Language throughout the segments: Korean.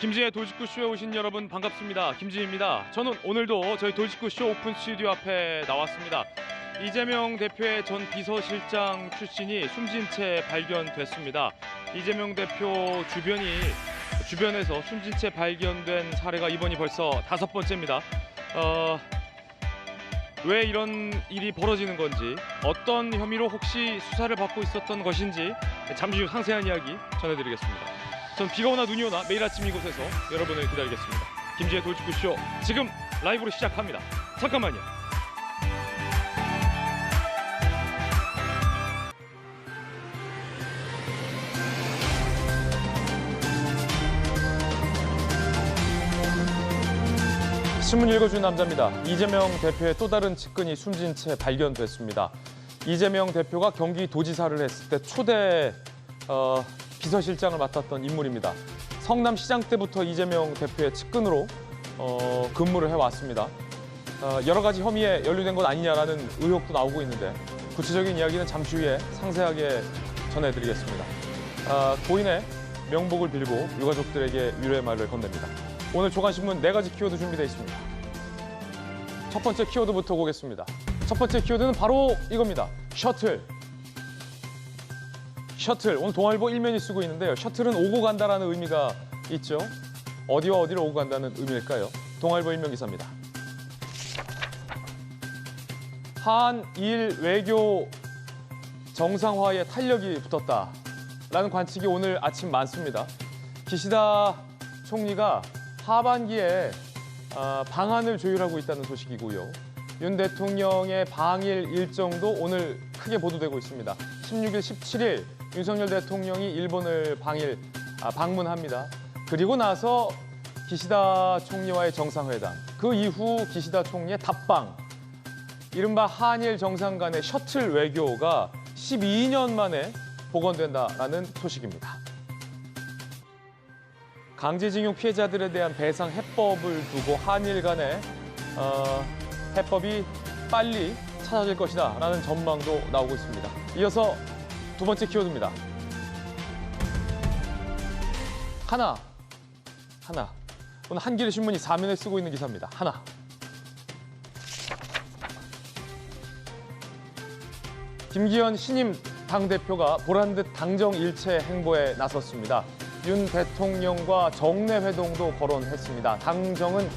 김지의 돌직구쇼에 오신 여러분 반갑습니다. 김지입니다. 저는 오늘도 저희 돌직구쇼 오픈 스튜디오 앞에 나왔습니다. 이재명 대표의 전 비서실장 출신이 숨진 채 발견됐습니다. 이재명 대표 주변에서 숨진 채 발견된 사례가 이번이 벌써 5번째입니다. 왜 이런 일이 벌어지는 건지, 어떤 혐의로 혹시 수사를 받고 있었던 것인지 잠시 후 상세한 이야기 전해드리겠습니다. 전 비가 오나 눈이 오나 매일 아침 이곳에서 여러분을 기다리겠습니다. 김지의 돌직구쇼 지금 라이브로 시작합니다. 잠깐만요. 신문 읽어준 남자입니다. 이재명 대표의 또 다른 측근이 숨진 채 발견됐습니다. 이재명 대표가 경기도지사를 했을 때 초대 비서실장을 맡았던 인물입니다. 성남시장 때부터 이재명 대표의 측근으로 근무를 해왔습니다. 여러 가지 혐의에 연루된 것 아니냐라는 의혹도 나오고 있는데 구체적인 이야기는 잠시 후에 상세하게 전해드리겠습니다. 고인의 명복을 빌고 유가족들에게 위로의 말을 건넵니다. 오늘 조간신문 4가지 키워드 준비되어 있습니다. 첫 번째 키워드부터 보겠습니다. 첫 번째 키워드는 바로 이겁니다. 셔틀. 오늘 동아일보 1면이 쓰고 있는데요. 셔틀은 오고 간다라는 의미가 있죠. 어디와 어디로 오고 간다는 의미일까요? 동아일보 1면 기사입니다. 한일 외교 정상화에 탄력이 붙었다라는 관측이 오늘 아침 많습니다. 기시다 총리가 하반기에 방한을 조율하고 있다는 소식이고요. 윤 대통령의 방일 일정도 오늘 크게 보도되고 있습니다. 16일, 17일 윤석열 대통령이 일본을 방문합니다. 그리고 나서 기시다 총리와의 정상회담, 그 이후 기시다 총리의 답방, 이른바 한일 정상 간의 셔틀 외교가 12년 만에 복원된다라는 소식입니다. 강제징용 피해자들에 대한 배상 해법을 두고 한일 간의 해법이 빨리 찾아질 것이다라는 전망도 나오고 있습니다. 이어서 두 번째 키워드입니다. 하나. 오늘 한겨레 신문이 4면에 쓰고 있는 기사입니다. 하나. 김기현 신임 당대표가 보란듯 당정 일체 행보에 나섰습니다. 윤 대통령과 정례 회동도 거론했습니다. 당정은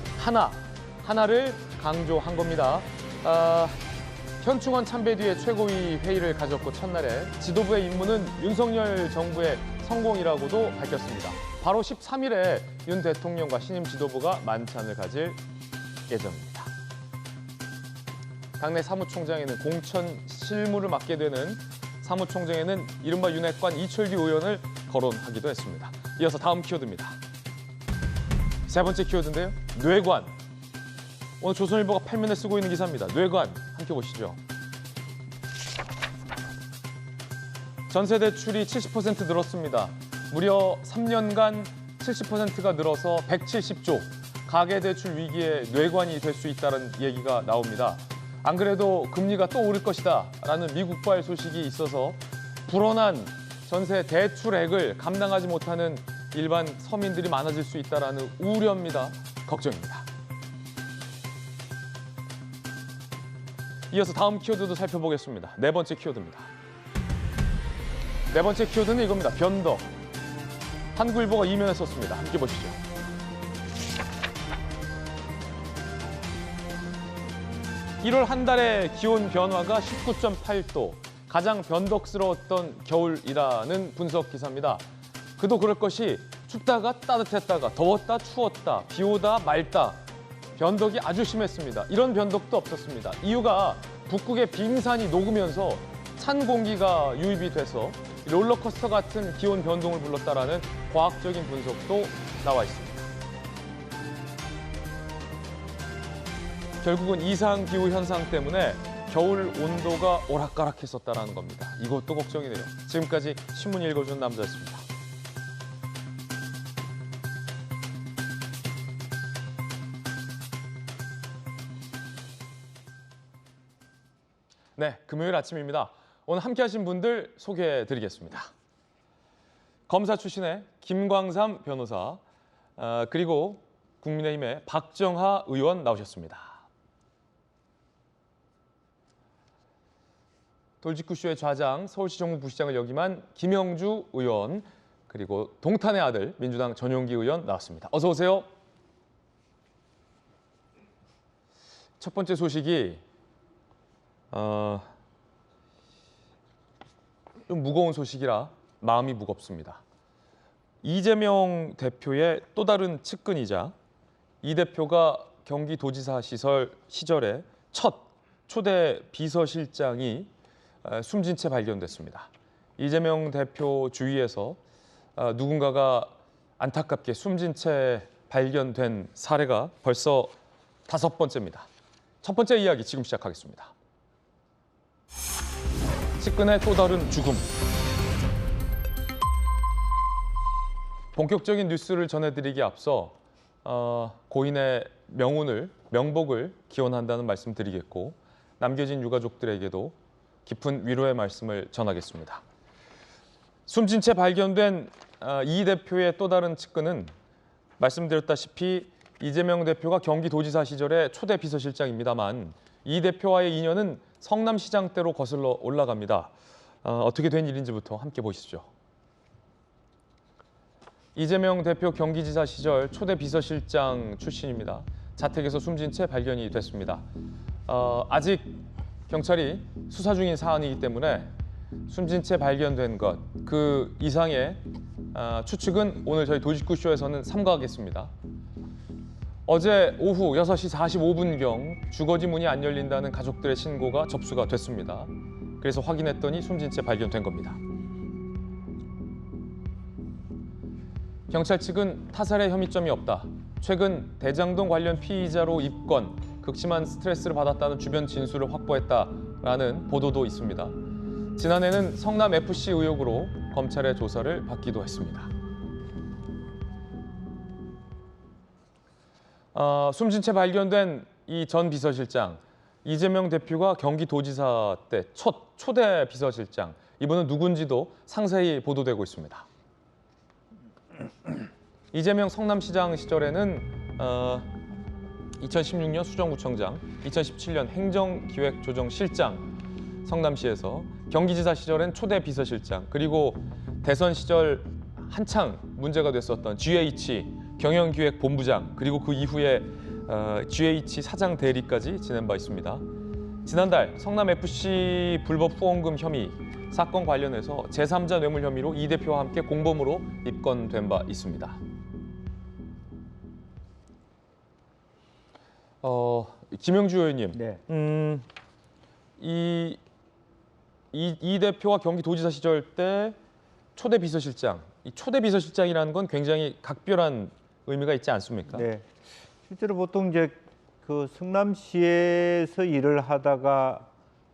하나를 강조한 겁니다. 현충원 참배 뒤에 최고위 회의를 가졌고 첫날에 지도부의 임무는 윤석열 정부의 성공이라고도 밝혔습니다. 바로 13일에 윤 대통령과 신임 지도부가 만찬을 가질 예정입니다. 당내 사무총장에는 공천 실무를 맡게 되는 사무총장에는 이른바 윤핵관 이철규 의원을 거론하기도 했습니다. 이어서 다음 키워드입니다. 세 번째 키워드인데요. 뇌관. 오늘 조선일보가 8면에 쓰고 있는 기사입니다. 뇌관, 함께 보시죠. 전세 대출이 70% 늘었습니다. 무려 3년간 70%가 늘어서 170조. 가계대출 위기에 뇌관이 될 수 있다는 얘기가 나옵니다. 안 그래도 금리가 또 오를 것이다 라는 미국발 소식이 있어서 불어난 전세 대출액을 감당하지 못하는 일반 서민들이 많아질 수 있다는 우려입니다. 걱정입니다. 이어서 다음 키워드도 살펴보겠습니다. 네 번째 키워드입니다. 네 번째 키워드는 이겁니다. 변덕. 한국일보가 2면에 썼습니다. 함께 보시죠. (1월) 한 달의 기온 변화가 19.8도. 가장 변덕스러웠던 겨울이라는 분석 기사입니다. 그도 그럴 것이 춥다가 따뜻했다가 더웠다 추웠다 비 오다 맑다. 변덕이 아주 심했습니다. 이런 변덕도 없었습니다. 이유가 북극의 빙산이 녹으면서 찬 공기가 유입이 돼서 롤러코스터 같은 기온 변동을 불렀다라는 과학적인 분석도 나와 있습니다. 결국은 이상기후 현상 때문에 겨울 온도가 오락가락했었다는 겁니다. 이것도 걱정이네요. 지금까지 신문 읽어준 남자였습니다. 네, 금요일 아침입니다. 오늘 함께하신 분들 소개해드리겠습니다. 검사 출신의 김광삼 변호사, 그리고 국민의힘의 박정하 의원 나오셨습니다. 돌직구쇼의 좌장, 서울시 정무부시장을 역임한 김영주 의원, 그리고 동탄의 아들 민주당 전용기 의원 나왔습니다. 어서 오세요. 첫 번째 소식이 좀 무거운 소식이라 마음이 무겁습니다. 이재명 대표의 또 다른 측근이자 이 대표가 경기도지사 시절에 첫 초대 비서실장이 숨진 채 발견됐습니다. 이재명 대표 주위에서 누군가가 안타깝게 숨진 채 발견된 사례가 벌써 5번째입니다. 첫 번째 이야기 지금 시작하겠습니다. 측근의 또 다른 죽음. 본격적인 뉴스를 전해드리기에 앞서 고인의 명복을 기원한다는 말씀 드리겠고, 남겨진 유가족들에게도 깊은 위로의 말씀을 전하겠습니다. 숨진 채 발견된 이 대표의 또 다른 측근은 말씀드렸다시피 이재명 대표가 경기도지사 시절의 초대 비서실장입니다만, 이 대표와의 인연은 성남시장 때로 거슬러 올라갑니다. 어떻게 된 일인지부터 함께 보시죠. 이재명 대표 경기지사 시절 초대 비서실장 출신입니다. 자택에서 숨진 채 발견이 됐습니다. 아직 경찰이 수사 중인 사안이기 때문에 숨진 채 발견된 것, 그 이상의 추측은 오늘 저희 도직구쇼에서는 삼가하겠습니다. 어제 오후 6시 45분경 주거지 문이 안 열린다는 가족들의 신고가 접수가 됐습니다. 그래서 확인했더니 숨진 채 발견된 겁니다. 경찰 측은 타살의 혐의점이 없다. 최근 대장동 관련 피의자로 입건, 극심한 스트레스를 받았다는 주변 진술을 확보했다라는 보도도 있습니다. 지난해는 성남FC 의혹으로 검찰의 조사를 받기도 했습니다. 숨진 채 발견된 이 전 비서실장, 이재명 대표가 경기도지사 때 첫 초대 비서실장, 이분은 누군지도 상세히 보도되고 있습니다. 이재명 성남시장 시절에는 2016년 수정구청장, 2017년 행정기획조정실장, 성남시에서 경기지사 시절엔 초대 비서실장, 그리고 대선 시절 한창 문제가 됐었던 GH 경영기획본부장, 그리고 그 이후에 GH 사장 대리까지 지낸 바 있습니다. 지난달 성남FC 불법 후원금 혐의 사건 관련해서 제3자 뇌물 혐의로 이 대표와 함께 공범으로 입건된 바 있습니다. 김영주 의원님, 네. 이 대표와 경기도지사 시절 때 초대 비서실장, 이 초대 비서실장이라는 건 굉장히 각별한 의미가 있지 않습니까? 네. 실제로 보통 이제 그 성남시에서 일을 하다가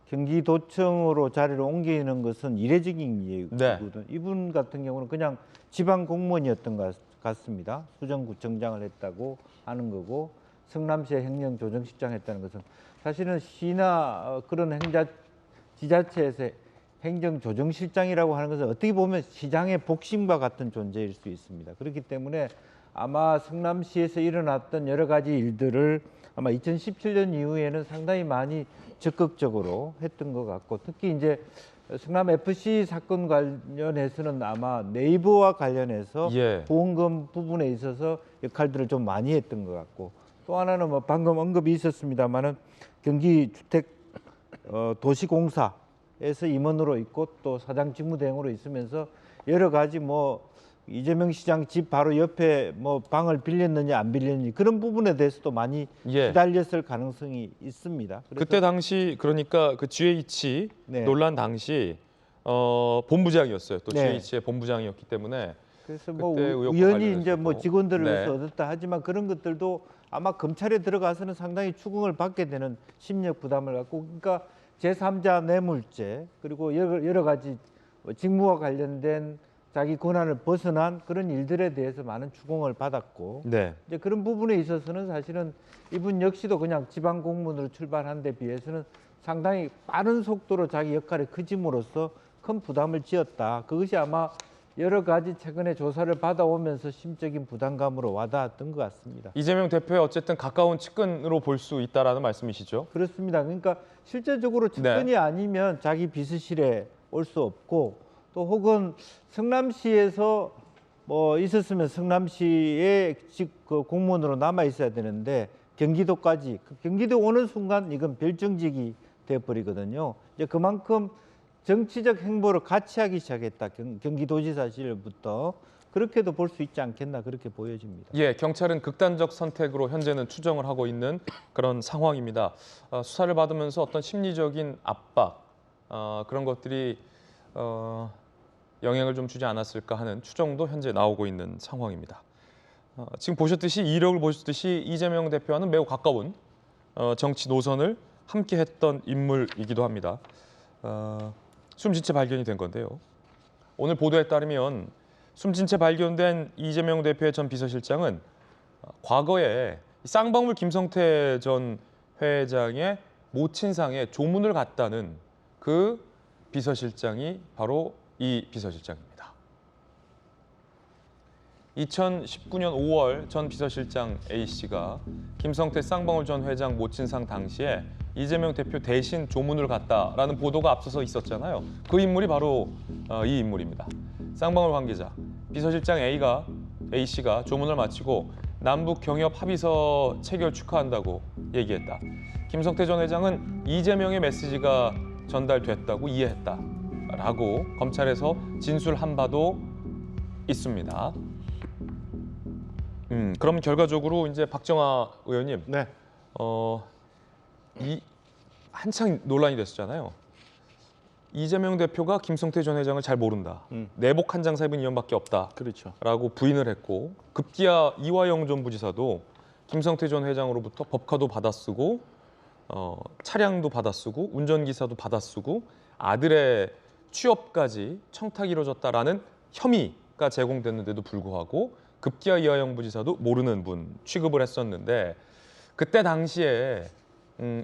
경기도청으로 자리를 옮기는 것은 이례적인 일이거든요. 이분 같은 경우는 그냥 지방 공무원이었던 것 같습니다. 수정구청장을 했다고 하는 거고, 성남시의 행정조정실장 했다는 것은 사실은 시나 그런 지자체에서 행정조정실장이라고 하는 것은 어떻게 보면 시장의 복심과 같은 존재일 수 있습니다. 그렇기 때문에 아마 성남시에서 일어났던 여러 가지 일들을 아마 2017년 이후에는 상당히 많이 적극적으로 했던 것 같고, 특히 이제 성남FC 사건 관련해서는 아마 네이버와 관련해서 보험금 부분에 있어서 역할들을 좀 많이 했던 것 같고, 또 하나는 뭐 방금 언급이 있었습니다만은 경기주택도시공사에서 임원으로 있고 또 사장 직무대행으로 있으면서 여러 가지 뭐 이재명 시장 집 바로 옆에 뭐 방을 빌렸느냐 안 빌렸느냐 그런 부분에 대해서도 많이 시달렸을 가능성이 있습니다. 그때 당시 그러니까 그 GH 논란 당시 본부장이었어요. 또 GH의 본부장이었기 때문에 그래서 뭐 우연히 이제 뭐 직원들을 얻었다 하지만 그런 것들도 아마 검찰에 들어가서는 상당히 추궁을 받게 되는 심리적 부담을 갖고, 그러니까 제3자 뇌물죄 그리고 여러 가지 직무와 관련된 자기 권한을 벗어난 그런 일들에 대해서 많은 추궁을 받았고, 이제 그런 부분에 있어서는 사실은 이분 역시도 그냥 지방 공무원으로 출발한 데 비해서는 상당히 빠른 속도로 자기 역할을 그짐으로써 큰 부담을 지었다. 그것이 아마 여러 가지 최근에 조사를 받아오면서 심적인 부담감으로 와닿았던 것 같습니다. 이재명 대표의 어쨌든 가까운 측근으로 볼 수 있다라는 말씀이시죠? 그렇습니다. 그러니까 실제적으로 측근이 아니면 자기 비서실에 올 수 없고 또 혹은 성남시에서 뭐 있었으면 성남시에 그 공무원으로 남아 있어야 되는데 경기도까지 경기도 오는 순간 이건 별정직이 돼 버리거든요. 이제 그만큼 정치적 행보를 같이 하기 시작했다. 경기도지사실부터 그렇게도 볼 수 있지 않겠나 그렇게 보여집니다. 예, 경찰은 극단적 선택으로 현재는 추정을 하고 있는 그런 상황입니다. 수사를 받으면서 어떤 심리적인 압박 그런 것들이 영향을 좀 주지 않았을까 하는 추정도 현재 나오고 있는 상황입니다. 지금 보셨듯이 이력을 보셨듯이 이재명 대표와는 매우 가까운 정치 노선을 함께했던 인물이기도 합니다. 숨진 채 발견이 된 건데요. 오늘 보도에 따르면 숨진 채 발견된 이재명 대표의 전 비서실장은 과거에 쌍방울 김성태 전 회장의 모친상에 조문을 갔다는 그 비서실장이 바로 이 비서실장입니다. 2019년 5월 전 비서실장 A씨가 김성태 쌍방울 전 회장 모친상 당시에 이재명 대표 대신 조문을 갔다라는 보도가 앞서서 있었잖아요. 그 인물이 바로 이 인물입니다. 쌍방울 관계자, 비서실장 A씨가 조문을 마치고 남북 경협 합의서 체결 축하한다고 얘기했다. 김성태 전 회장은 이재명의 메시지가 전달됐다고 이해했다라고 검찰에서 진술한 바도 있습니다. 그럼 결과적으로 이제 박정아 의원님, 네. 이 한창 논란이 됐었잖아요. 이재명 대표가 김성태 전 회장을 잘 모른다. 내복 한 장 사입은 이원밖에 없다. 그렇죠. 라고 부인을 했고 급기야 이화영 전 부지사도 김성태 전 회장으로부터 법카도 받아쓰고 차량도 받아쓰고 운전기사도 받아쓰고 아들의 취업까지 청탁이 이루어졌다라는 혐의가 제공됐는데도 불구하고 급기야 이화영 부지사도 모르는 분 취급을 했었는데 그때 당시에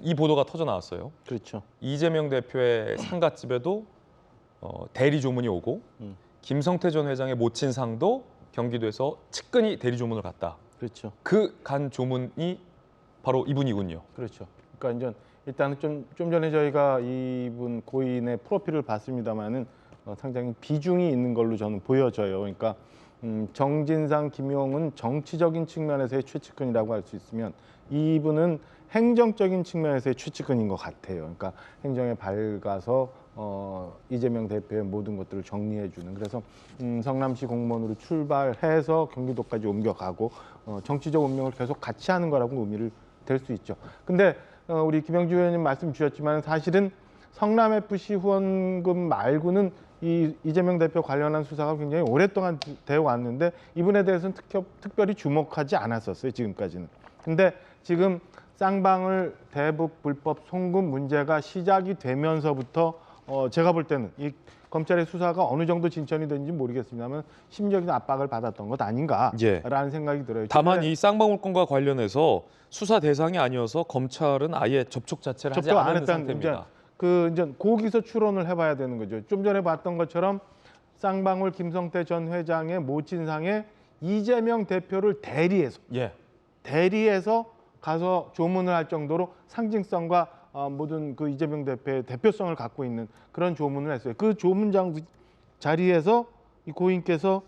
이 보도가 터져 나왔어요. 그렇죠. 이재명 대표의 상갓집에도 대리 조문이 오고 김성태 전 회장의 모친상도 경기도에서 측근이 대리 조문을 갔다. 그렇죠. 그 간 조문이 바로 이분이군요. 그렇죠. 그러니까 이제 일단은 좀 전에 저희가 이분 고인의 프로필을 봤습니다만은 상당히 비중이 있는 걸로 저는 보여져요. 그러니까 정진상, 김용은 정치적인 측면에서의 최측근이라고 할 수 있으면 이분은 행정적인 측면에서의 최측근인 것 같아요. 그러니까 행정에 밝아서 이재명 대표의 모든 것들을 정리해주는. 그래서 성남시 공무원으로 출발해서 경기도까지 옮겨가고 정치적 운명을 계속 같이 하는 거라고 의미를 될 수 있죠. 근데 우리 김영주 의원님 말씀 주셨지만 사실은 성남FC 후원금 말고는 이재명 대표 관련한 수사가 굉장히 오랫동안 되어 왔는데 이분에 대해서는 특별히 주목하지 않았었어요, 지금까지는. 근데 지금 쌍방울 대북 불법 송금 문제가 시작이 되면서부터 제가 볼 때는 이 검찰의 수사가 어느 정도 진전이 됐는지 모르겠습니다만 심적인 압박을 받았던 것 아닌가라는 생각이 들어요. 다만 이 쌍방울 건과 관련해서 수사 대상이 아니어서 검찰은 아예 접촉 자체를 하지 않은 상태입니다. 이제 거기서 추론을 해봐야 되는 거죠. 좀 전에 봤던 것처럼 쌍방울 김성태 전 회장의 모친상에 이재명 대표를 대리해서 가서 조문을 할 정도로 상징성과 모든 그 이재명 대표의 대표성을 갖고 있는 그런 조문을 했어요. 그 조문장 자리에서 이 고인께서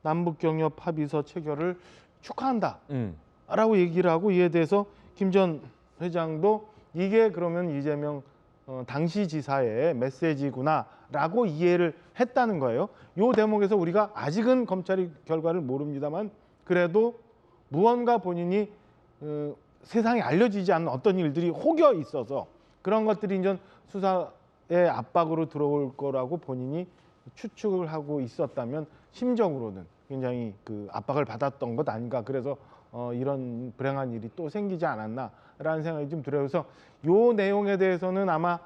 남북경협 합의서 체결을 축하한다라고 얘기를 하고 이에 대해서 김 전 회장도 이게 그러면 이재명 당시 지사의 메시지구나라고 이해를 했다는 거예요. 이 대목에서 우리가 아직은 검찰이 결과를 모릅니다만 그래도 무언가 본인이 세상에 알려지지 않는 어떤 일들이 혹여 있어서 그런 것들이 이제 수사의 압박으로 들어올 거라고 본인이 추측을 하고 있었다면 심적으로는 굉장히 그 압박을 받았던 것 아닌가. 그래서 이런 불행한 일이 또 생기지 않았나라는 생각이 좀 들어요. 그래서 요 내용에 대해서는 아마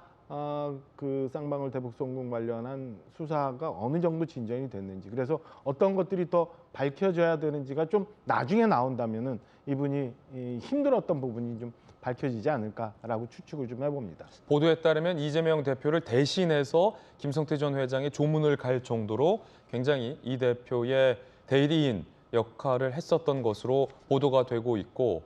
그 쌍방울 대북 송금 관련한 수사가 어느 정도 진전이 됐는지, 그래서 어떤 것들이 더 밝혀져야 되는지가 좀 나중에 나온다면은 이분이 힘들었던 부분이 좀 밝혀지지 않을까라고 추측을 좀 해봅니다. 보도에 따르면 이재명 대표를 대신해서 김성태 전 회장이 조문을 갈 정도로 굉장히 이 대표의 대리인 역할을 했었던 것으로 보도가 되고 있고,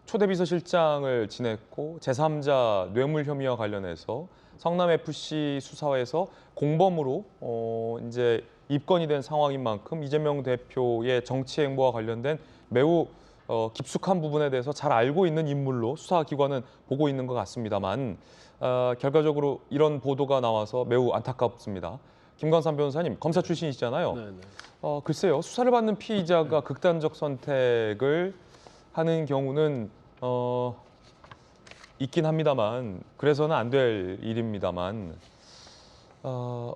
초대 비서실장을 지냈고 제3자 뇌물 혐의와 관련해서 성남FC 수사에서 공범으로 이제 입건이 된 상황인 만큼 이재명 대표의 정치 행보와 관련된 매우 깊숙한 부분에 대해서 잘 알고 있는 인물로 수사기관은 보고 있는 것 같습니다만, 결과적으로 이런 보도가 나와서 매우 안타깝습니다. 김광삼 변호사님, 검사 출신이시잖아요. 네네. 글쎄요, 수사를 받는 피의자가 극단적 선택을 하는 경우는 있긴 합니다만, 그래서는 안 될 일입니다만,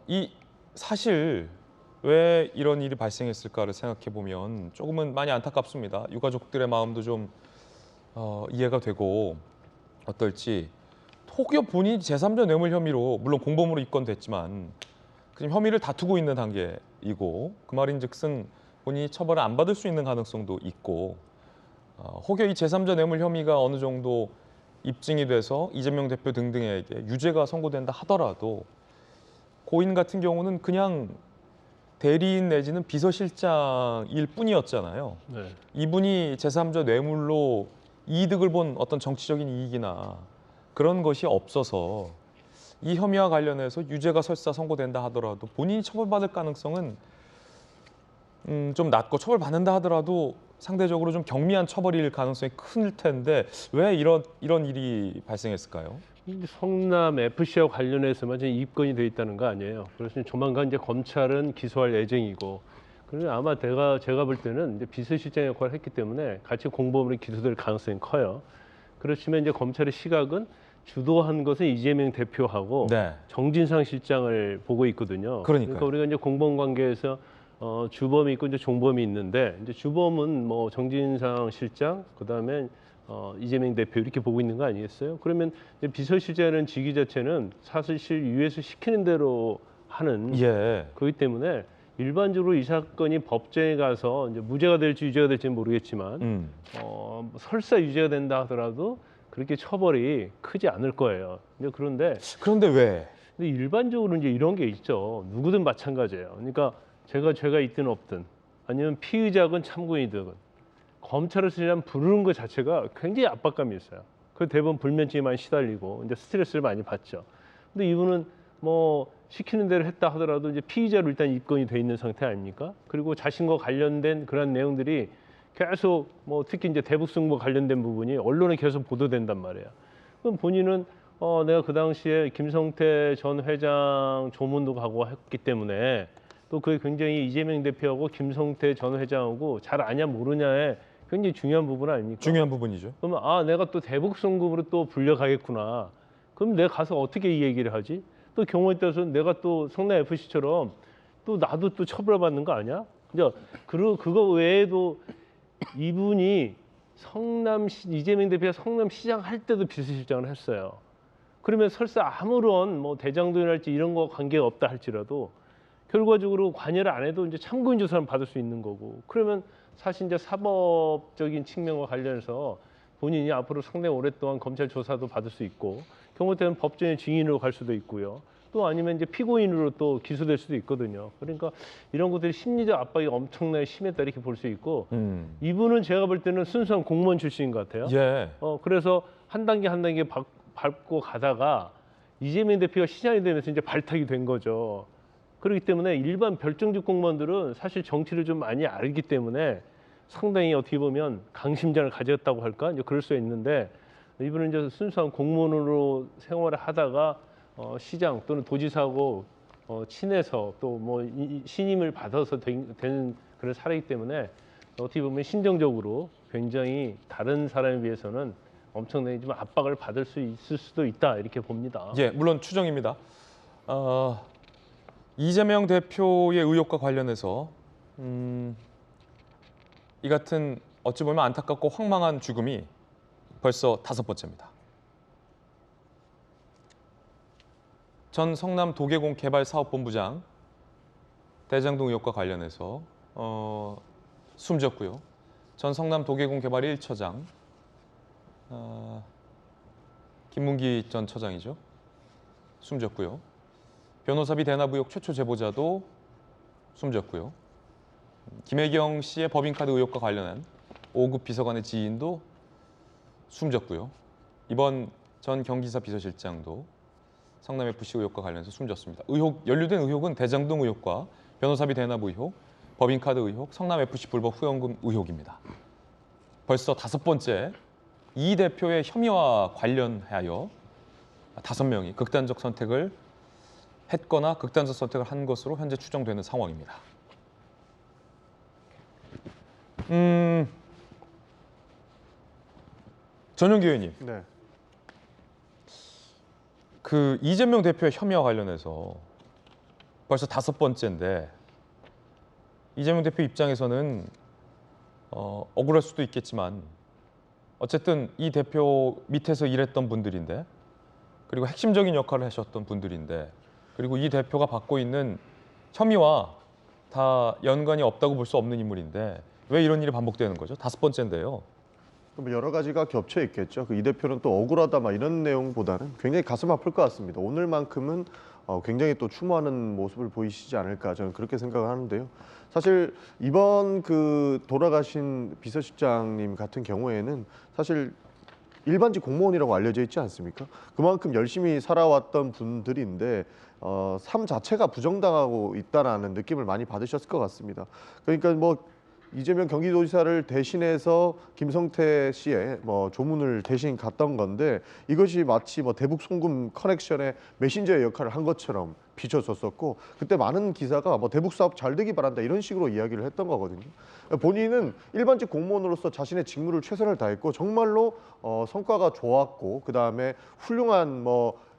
이 사실 왜 이런 일이 발생했을까를 생각해 보면 조금은 많이 안타깝습니다. 유가족들의 마음도 좀 이해가 되고 어떨지. 혹여 본인이 제3자 뇌물 혐의로 물론 공범으로 입건됐지만 지금 혐의를 다투고 있는 단계이고, 그 말인즉슨 본인이 처벌을 안 받을 수 있는 가능성도 있고, 혹여 이 제3자 뇌물 혐의가 어느 정도 입증이 돼서 이재명 대표 등등에게 유죄가 선고된다 하더라도 고인 같은 경우는 그냥 대리인 내지는 비서실장일 뿐이었잖아요. 네. 이분이 제3자 뇌물로 이득을 본 어떤 정치적인 이익이나 그런 것이 없어서 이 혐의와 관련해서 유죄가 설사 선고된다 하더라도 본인이 처벌받을 가능성은 좀 낮고, 처벌받는다 하더라도 상대적으로 좀 경미한 처벌일 가능성이 클 텐데 왜 이런 일이 발생했을까요? 성남 FC와 관련해서만 지금 입건이 돼 있다는 거 아니에요. 그래서 조만간 이제 검찰은 기소할 예정이고, 그리고 아마 제가 볼 때는 이제 비서실장 역할을 했기 때문에 같이 공범으로 기소될 가능성이 커요. 그렇지만 이제 검찰의 시각은 주도한 것은 이재명 대표하고 네. 정진상 실장을 보고 있거든요. 그러니까요. 그러니까 우리가 이제 공범 관계에서 주범이 있고 이제 종범이 있는데, 이제 주범은 뭐 정진상 실장, 그다음에 이재명 대표 이렇게 보고 있는 거 아니겠어요? 그러면 이제 비서실장이라는 직위 자체는 사실 위에서 시키는 대로 하는 예. 거기 때문에 일반적으로 이 사건이 법정에 가서 이제 무죄가 될지 유죄가 될지는 모르겠지만 설사 유죄가 된다 하더라도 그렇게 처벌이 크지 않을 거예요. 그런데 왜? 근데 일반적으로 이제 이런 게 있죠. 누구든 마찬가지예요. 그러니까 제가 죄가 있든 없든, 아니면 피의자건 참고인이든 검찰에서 부르는 것 자체가 굉장히 압박감이 있어요. 그 대부분 불면증에 많이 시달리고 이제 스트레스를 많이 받죠. 근데 이분은 뭐 시키는 대로 했다 하더라도 이제 피의자로 일단 입건이 돼 있는 상태 아닙니까? 그리고 자신과 관련된 그런 내용들이 계속 뭐 특히 이제 대북승부 관련된 부분이 언론에 계속 보도된단 말이에요. 그럼 본인은 내가 그 당시에 김성태 전 회장 조문도 가고 했기 때문에, 또 그게 굉장히 이재명 대표하고 김성태 전 회장하고 잘 아냐 모르냐에 굉장히 중요한 부분 아닙니까? 중요한 부분이죠. 그러면 내가 또 대북송금으로 또 불려가겠구나. 그럼 내가 가서 어떻게 이 얘기를 하지? 또 경우에 따라서 내가 또 성남 FC처럼 또 나도 또 처벌받는 거 아니야? 이제 그거 외에도 이분이 이재명 대표가 성남시장 할 때도 비서실장을 했어요. 그러면 설사 아무런 뭐 대장동이랄지 이런 거 관계가 없다 할지라도 결과적으로 관여를 안 해도 이제 참고인 조사를 받을 수 있는 거고, 그러면 사실 이제 사법적인 측면과 관련해서 본인이 앞으로 상당히 오랫동안 검찰 조사도 받을 수 있고, 경우 때는 법정의 증인으로 갈 수도 있고요. 또 아니면 이제 피고인으로 또 기소될 수도 있거든요. 그러니까 이런 것들이 심리적 압박이 엄청나게 심했다 이렇게 볼 수 있고, 이분은 제가 볼 때는 순수한 공무원 출신인 것 같아요. 예. 그래서 한 단계 한 단계 밟고 가다가 이재명 대표가 시장이 되면서 이제 발탁이 된 거죠. 그렇기 때문에 일반 별정직 공무원들은 사실 정치를 좀 많이 알기 때문에 상당히 어떻게 보면 강심장을 가졌다고 할까? 이제 그럴 수 있는데, 이분은 이제 순수한 공무원으로 생활을 하다가 시장 또는 도지사하고 친해서 또 뭐 신임을 받아서 된 그런 사례이기 때문에 어떻게 보면 심정적으로 굉장히 다른 사람에 비해서는 엄청나게 좀 압박을 받을 수 있을 수도 있다 이렇게 봅니다. 예, 물론 추정입니다. 이재명 대표의 의혹과 관련해서 이 같은 어찌 보면 안타깝고 황망한 죽음이 벌써 5번째입니다. 전 성남 도계공 개발사업본부장 대장동 의혹과 관련해서 숨졌고요. 전 성남 도계공 개발 1처장 김문기 전 처장이죠. 숨졌고요. 변호사비 대납 의혹 최초 제보자도 숨졌고요. 김혜경 씨의 법인카드 의혹과 관련한 5급 비서관의 지인도 숨졌고요. 이번 전 경기사 비서실장도 성남FC 의혹과 관련해서 숨졌습니다. 연루된 의혹은 대장동 의혹과 변호사비 대납 의혹, 법인카드 의혹, 성남FC 불법 후원금 의혹입니다. 벌써 5번째 이 대표의 혐의와 관련하여 5명이 극단적 선택을 했거나 극단적 선택을 한 것으로 현재 추정되는 상황입니다. 전용기 의원님, 네. 그 이재명 대표의 혐의와 관련해서 벌써 5번째인데 이재명 대표 입장에서는 억울할 수도 있겠지만 어쨌든 이 대표 밑에서 일했던 분들인데 그리고 핵심적인 역할을 하셨던 분들인데 그리고 이 대표가 받고 있는 혐의와 다 연관이 없다고 볼 수 없는 인물인데 왜 이런 일이 반복되는 거죠? 5번째인데요. 뭐 여러 가지가 겹쳐 있겠죠. 이 대표는 또 억울하다 막 이런 내용보다는 굉장히 가슴 아플 것 같습니다. 오늘만큼은 굉장히 또 추모하는 모습을 보이시지 않을까 저는 그렇게 생각을 하는데요. 사실 이번 그 돌아가신 비서실장님 같은 경우에는 사실 일반직 공무원이라고 알려져 있지 않습니까? 그만큼 열심히 살아왔던 분들인데 삶 자체가 부정당하고 있다라는 느낌을 많이 받으셨을 것 같습니다. 그러니까 뭐 이재명 경기도지사를 대신해서 김성태 씨의 조문을 대신 갔던 건데 이것이 마치 대북 송금 커넥션의 메신저의 역할을 한 것처럼 비춰졌었고 그때 많은 기사가 대북 사업 잘 되기 바란다 이런 식으로 이야기를 했던 거거든요. 본인은 일반직 공무원으로서 자신의 직무를 최선을 다했고 정말로 성과가 좋았고 그 다음에 훌륭한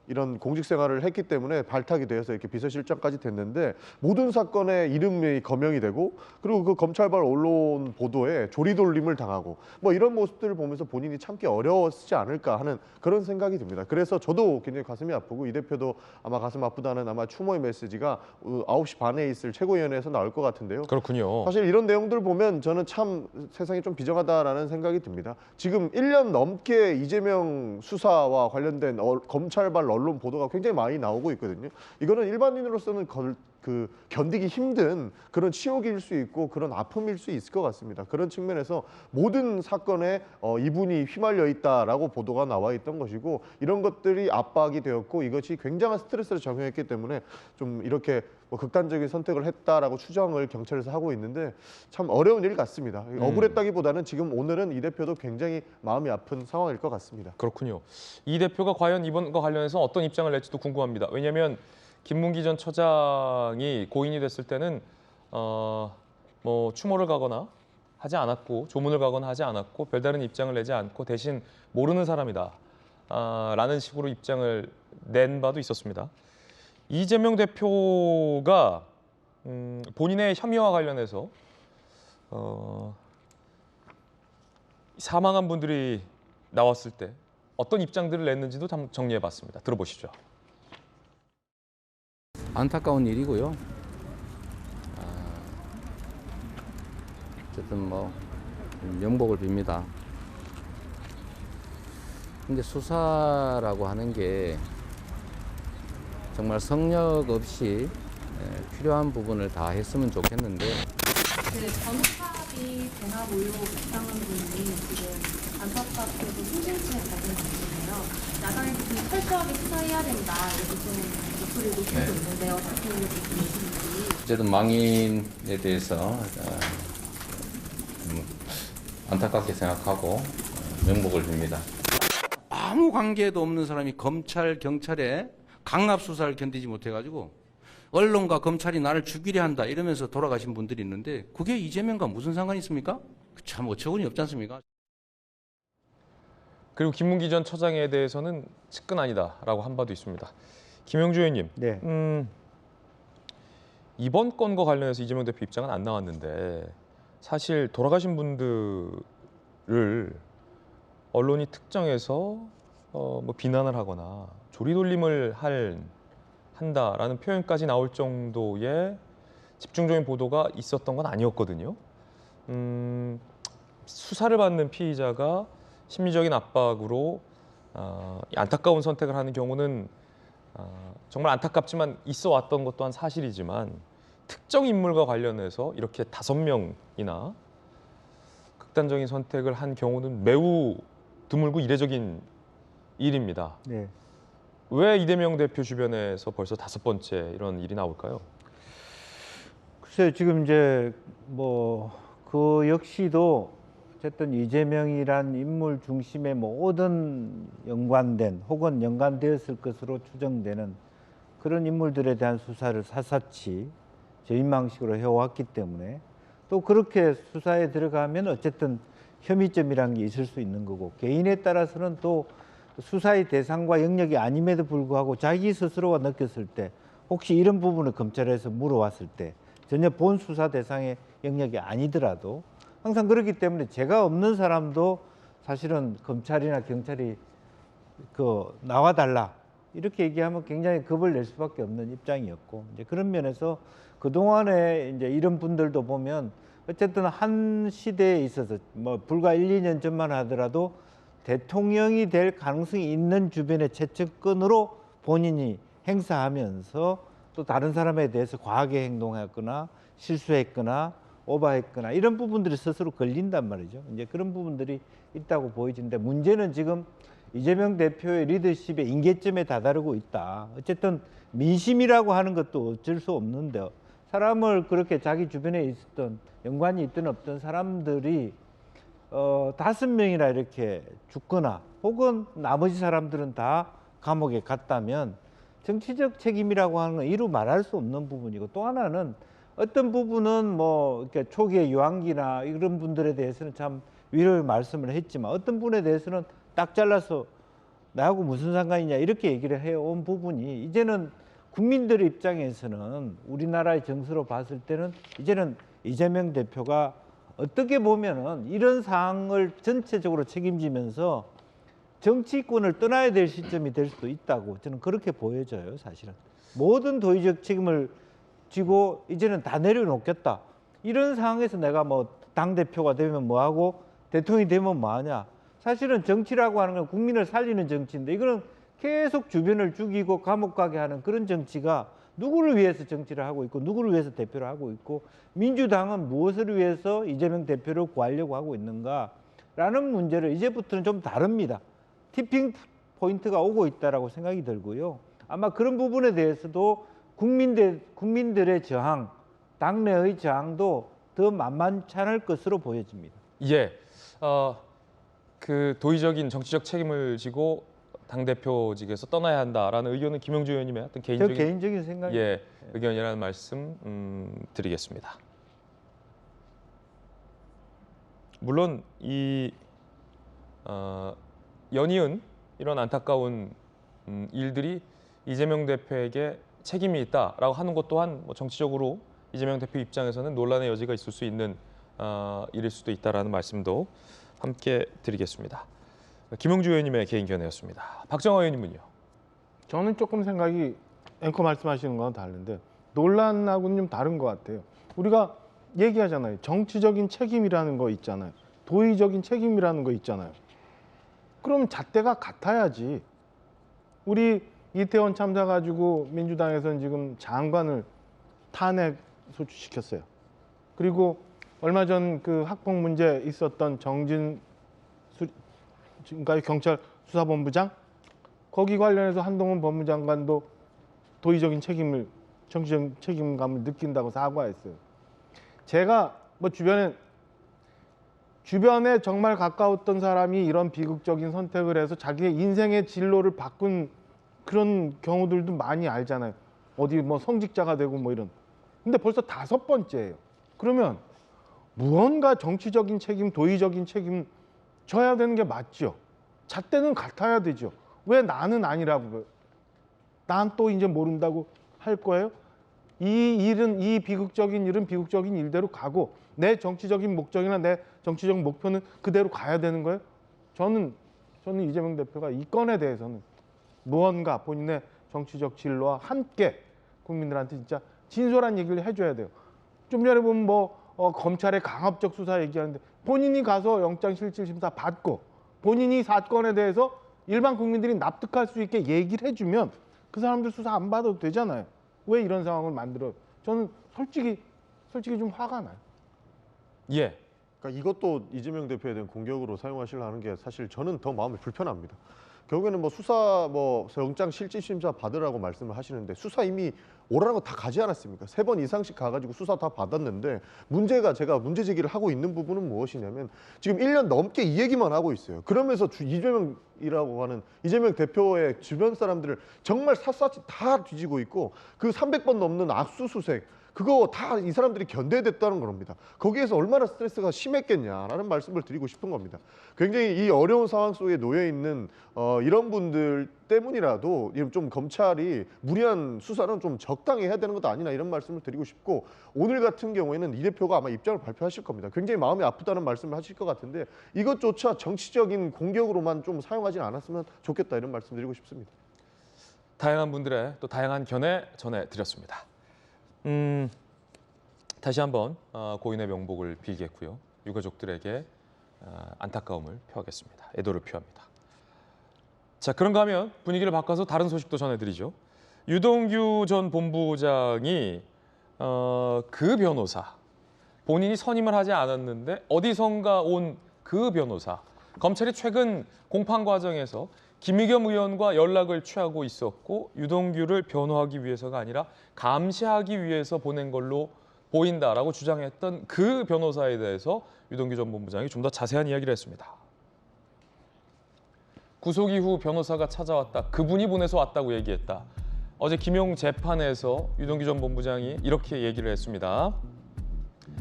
이런 공직 생활을 했기 때문에 발탁이 되어서 이렇게 비서실장까지 됐는데 모든 사건에 이름이 거명이 되고 그리고 그 검찰발 언론 보도에 조리돌림을 당하고 이런 모습들을 보면서 본인이 참기 어려웠지 않을까 하는 그런 생각이 듭니다. 그래서 저도 굉장히 가슴이 아프고 이 대표도 아마 가슴 아프다는 아마 추모의 메시지가 9시 반에 있을 최고위원회에서 나올 것 같은데요. 그렇군요. 사실 이런 내용들 보면 저는 참 세상이 좀 비정하다라는 생각이 듭니다. 지금 1년 넘게 이재명 수사와 관련된 검찰발 언론 보도가 굉장히 많이 나오고 있거든요. 이거는 일반인으로서는 견디기 힘든 그런 치욕일 수 있고 그런 아픔일 수 있을 것 같습니다. 그런 측면에서 모든 사건에 이분이 휘말려 있다라고 보도가 나와 있던 것이고 이런 것들이 압박이 되었고 이것이 굉장한 스트레스를 적용했기 때문에 좀 이렇게 극단적인 선택을 했다라고 추정을 경찰에서 하고 있는데 참 어려운 일 같습니다. 억울했다기보다는 지금 오늘은 이 대표도 굉장히 마음이 아픈 상황일 것 같습니다. 그렇군요. 이 대표가 과연 이번과 관련해서 어떤 입장을 낼지도 궁금합니다. 왜냐하면 김문기 전 처장이 고인이 됐을 때는 추모를 가거나 하지 않았고 조문을 가거나 하지 않았고 별다른 입장을 내지 않고 대신 모르는 사람이다 라는 식으로 입장을 낸 바도 있었습니다. 이재명 대표가 본인의 혐의와 관련해서 사망한 분들이 나왔을 때 어떤 입장들을 냈는지도 좀 정리해봤습니다. 들어보시죠. 안타까운 일이고요. 어쨌든 명복을 빕니다. 근데 수사라고 하는 게 정말 성역 없이 필요한 부분을 다 했으면 좋겠는데. 변호사비 대납 의혹 이상한 분이 지금 안타깝게도 숨진채 발견됐잖아요. 야당에서 철저하게 수사해야 된다 이렇게 좀 목소리를 높이고 있는데 어떻게 보시는지. 어쨌든 망인에 대해서 안타깝게 생각하고 명복을 빕니다. 아무 관계도 없는 사람이 검찰, 경찰에 강압 수사를 견디지 못해가지고 언론과 검찰이 나를 죽이려 한다 이러면서 돌아가신 분들이 있는데 그게 이재명과 무슨 상관이 있습니까? 참 어처구니 없지 않습니까? 그리고 김문기 전 처장에 대해서는 측근 아니다라고 한 바도 있습니다. 김영주 의원님, 네. 이번 건과 관련해서 이재명 대표 입장은 안 나왔는데 사실 돌아가신 분들을 언론이 특정해서 비난을 하거나 조리돌림을 한다라는 표현까지 나올 정도의 집중적인 보도가 있었던 건 아니었거든요. 수사를 받는 피의자가 심리적인 압박으로 이 안타까운 선택을 하는 경우는 정말 안타깝지만 있어 왔던 것 또한 사실이지만 특정 인물과 관련해서 이렇게 5명이나 극단적인 선택을 한 경우는 매우 드물고 이례적인 일입니다. 네. 왜 이재명 대표 주변에서 벌써 5번째 이런 일이 나올까요? 글쎄요, 지금 이제 뭐 그 역시도 어쨌든 이재명이란 인물 중심의 모든 연관된 혹은 연관되었을 것으로 추정되는 그런 인물들에 대한 수사를 샅샅이 저인망식으로 해왔기 때문에 또 그렇게 수사에 들어가면 어쨌든 혐의점이라는 게 있을 수 있는 거고 개인에 따라서는 또 수사의 대상과 영역이 아님에도 불구하고 자기 스스로가 느꼈을 때 혹시 이런 부분을 검찰에서 물어왔을 때 전혀 본 수사 대상의 영역이 아니더라도 항상 그렇기 때문에 죄가 없는 사람도 사실은 검찰이나 경찰이 나와달라 이렇게 얘기하면 굉장히 겁을 낼 수밖에 없는 입장이었고 이제 그런 면에서 그동안에 이제 이런 분들도 보면 어쨌든 한 시대에 있어서 뭐 불과 1, 2년 전만 하더라도 대통령이 될 가능성이 있는 주변의 최측근으로 본인이 행사하면서 또 다른 사람에 대해서 과하게 행동했거나 실수했거나 오버했거나 이런 부분들이 스스로 걸린단 말이죠. 이제 그런 부분들이 있다고 보여지는데 문제는 지금 이재명 대표의 리더십의 임계점에 다다르고 있다. 어쨌든 민심이라고 하는 것도 어쩔 수 없는데요. 사람을 그렇게 자기 주변에 있었던 연관이 있든 없든 사람들이 5명이나 이렇게 죽거나 혹은 나머지 사람들은 다 감옥에 갔다면 정치적 책임이라고 하는 건 이루 말할 수 없는 부분이고 또 하나는 어떤 부분은 뭐 이렇게 초기에 유한기나 이런 분들에 대해서는 참 위로의 말씀을 했지만 어떤 분에 대해서는 딱 잘라서 나하고 무슨 상관이냐 이렇게 얘기를 해온 부분이 이제는 국민들의 입장에서는 우리나라의 정서로 봤을 때는 이제는 이재명 대표가 어떻게 보면은 이런 사항을 전체적으로 책임지면서 정치권을 떠나야 될 시점이 될 수도 있다고 저는 그렇게 보여져요. 사실은 모든 도의적 책임을 지고 이제는 다 내려놓겠다 이런 상황에서 내가 뭐 당대표가 되면 뭐하고 대통령이 되면 뭐하냐. 사실은 정치라고 하는 건 국민을 살리는 정치인데 이거는 계속 주변을 죽이고 감옥 가게 하는 그런 정치가 누구를 위해서 정치를 하고 있고 누구를 위해서 대표를 하고 있고 민주당은 무엇을 위해서 이재명 대표를 구하려고 하고 있는가라는 문제를 이제부터는 좀 다릅니다. 티핑 포인트가 오고 있다라고 생각이 들고요. 아마 그런 부분에 대해서도 국민들의 저항, 당내의 저항도 더 만만찮을 것으로 보여집니다. 예, 그 도의적인 정치적 책임을 지고 당대표직에서 떠나야 한다라는 의견은 김영주 의원님의 어떤 개인적인 생각이 의견이라는 말씀 드리겠습니다. 물론 이 연이은 이런 안타까운 일들이 이재명 대표에게 책임이 있다라고 하는 것 또한 뭐 정치적으로 이재명 대표 입장에서는 논란의 여지가 있을 수 있는 일일 수도 있다라는 말씀도 함께 드리겠습니다. 김영주 의원님의 개인 견해였습니다. 박정화 의원님은요? 저는 조금 생각이 앵커 말씀하시는 거랑 다른데 논란하고는 좀 다른 것 같아요. 우리가 얘기하잖아요. 정치적인 책임이라는 거 있잖아요. 도의적인 책임이라는 거 있잖아요. 그럼 잣대가 같아야지. 우리 이태원 참사 가지고 민주당에서는 지금 장관을 탄핵 소추시켰어요. 그리고 얼마 전 그 학폭 문제 있었던 지금까지 경찰 수사본부장 거기 관련해서 한동훈 법무장관도 도의적인 책임을 정치적 책임감을 느낀다고 사과했어요. 제가 뭐 주변에 정말 가까웠던 사람이 이런 비극적인 선택을 해서 자기의 인생의 진로를 바꾼 그런 경우들도 많이 알잖아요. 어디 뭐 성직자가 되고 뭐 이런. 근데 벌써 5번째예요. 그러면 무언가 정치적인 책임, 도의적인 책임 져야 되는 게 맞죠. 잣대는 같아야 되죠. 왜 나는 아니라고요? 난 또 이제 모른다고 할 거예요? 이 비극적인 일은 비극적인 일대로 가고 내 정치적인 목적이나 내 정치적 목표는 그대로 가야 되는 거예요? 저는 이재명 대표가 이 건에 대해서는 무언가 본인의 정치적 진로와 함께 국민들한테 진짜 진솔한 얘기를 해줘야 돼요. 좀 전에 보면 검찰의 강압적 수사 얘기하는데 본인이 가서 영장실질심사 받고 본인이 사건에 대해서 일반 국민들이 납득할 수 있게 얘기를 해주면 그 사람들 수사 안 받아도 되잖아요. 왜 이런 상황을 만들어요? 저는 솔직히 좀 화가 나요. 예. 그러니까 이것도 이재명 대표에 대한 공격으로 사용하시려 하는 게 사실 저는 더 마음이 불편합니다. 결국에는 뭐 수사 영장 실질심사 받으라고 말씀을 하시는데 수사 이미 오라는 거 다 가지 않았습니까? 3번 이상씩 가가지고 수사 다 받았는데 제가 문제 제기를 하고 있는 부분은 무엇이냐면 지금 1년 넘게 이 얘기만 하고 있어요. 그러면서 이재명이라고 하는 이재명 대표의 주변 사람들을 정말 샅샅이 다 뒤지고 있고 그 300번 넘는 압수수색 그거 다 이 사람들이 견뎌냈다는 겁니다. 거기에서 얼마나 스트레스가 심했겠냐라는 말씀을 드리고 싶은 겁니다. 굉장히 이 어려운 상황 속에 놓여 있는 이런 분들 때문이라도 좀 검찰이 무리한 수사는 좀 적당히 해야 되는 것 아니나 이런 말씀을 드리고 싶고 오늘 같은 경우에는 이 대표가 아마 입장을 발표하실 겁니다. 굉장히 마음이 아프다는 말씀을 하실 것 같은데 이것조차 정치적인 공격으로만 좀 사용하지 않았으면 좋겠다 이런 말씀 드리고 싶습니다. 다양한 분들의 또 다양한 견해 전해드렸습니다. 다시 한번 고인의 명복을 빌겠고요. 유가족들에게 안타까움을 표하겠습니다. 애도를 표합니다. 자, 그런가 하면 분위기를 바꿔서 다른 소식도 전해드리죠. 유동규 전 본부장이 그 변호사, 본인이 선임을 하지 않았는데 어디선가 온 그 변호사, 검찰이 최근 공판 과정에서 김의겸 의원과 연락을 취하고 있었고 유동규를 변호하기 위해서가 아니라 감시하기 위해서 보낸 걸로 보인다라고 주장했던 그 변호사에 대해서 유동규 전 본부장이 좀 더 자세한 이야기를 했습니다. 구속 이후 변호사가 찾아왔다. 그분이 보내서 왔다고 얘기했다. 어제 김용 재판에서 유동규 전 본부장이 이렇게 얘기를 했습니다.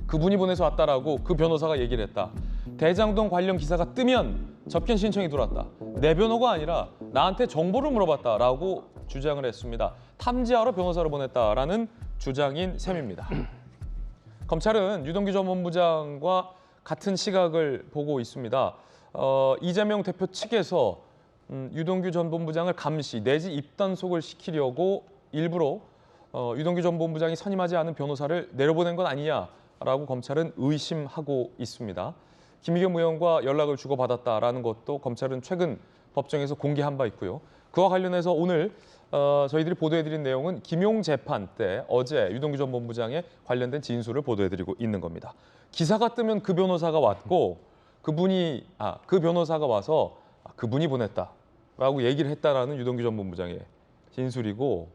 그분이 보내서 왔다라고 그 변호사가 얘기를 했다. 대장동 관련 기사가 뜨면 접견 신청이 들어왔다. 내 변호가 아니라 나한테 정보를 물어봤다라고 주장을 했습니다. 탐지하러 변호사를 보냈다라는 주장인 셈입니다. 검찰은 유동규 전 본부장과 같은 시각을 보고 있습니다. 이재명 대표 측에서 유동규 전 본부장을 감시 내지 입단속을 시키려고 일부러 유동규 전 본부장이 선임하지 않은 변호사를 내려보낸 건 아니냐라고 검찰은 의심하고 있습니다. 김의겸 의원과 연락을 주고받았다라는 것도 검찰은 최근 법정에서 공개한 바 있고요. 그와 관련해서 오늘 저희들이 보도해드린 내용은 김용 재판 때 어제 유동규 전 본부장의 관련된 진술을 보도해드리고 있는 겁니다. 기사가 뜨면 그 변호사가 왔고 그 변호사가 와서 그분이 보냈다라고 얘기를 했다라는 유동규 전 본부장의 진술이고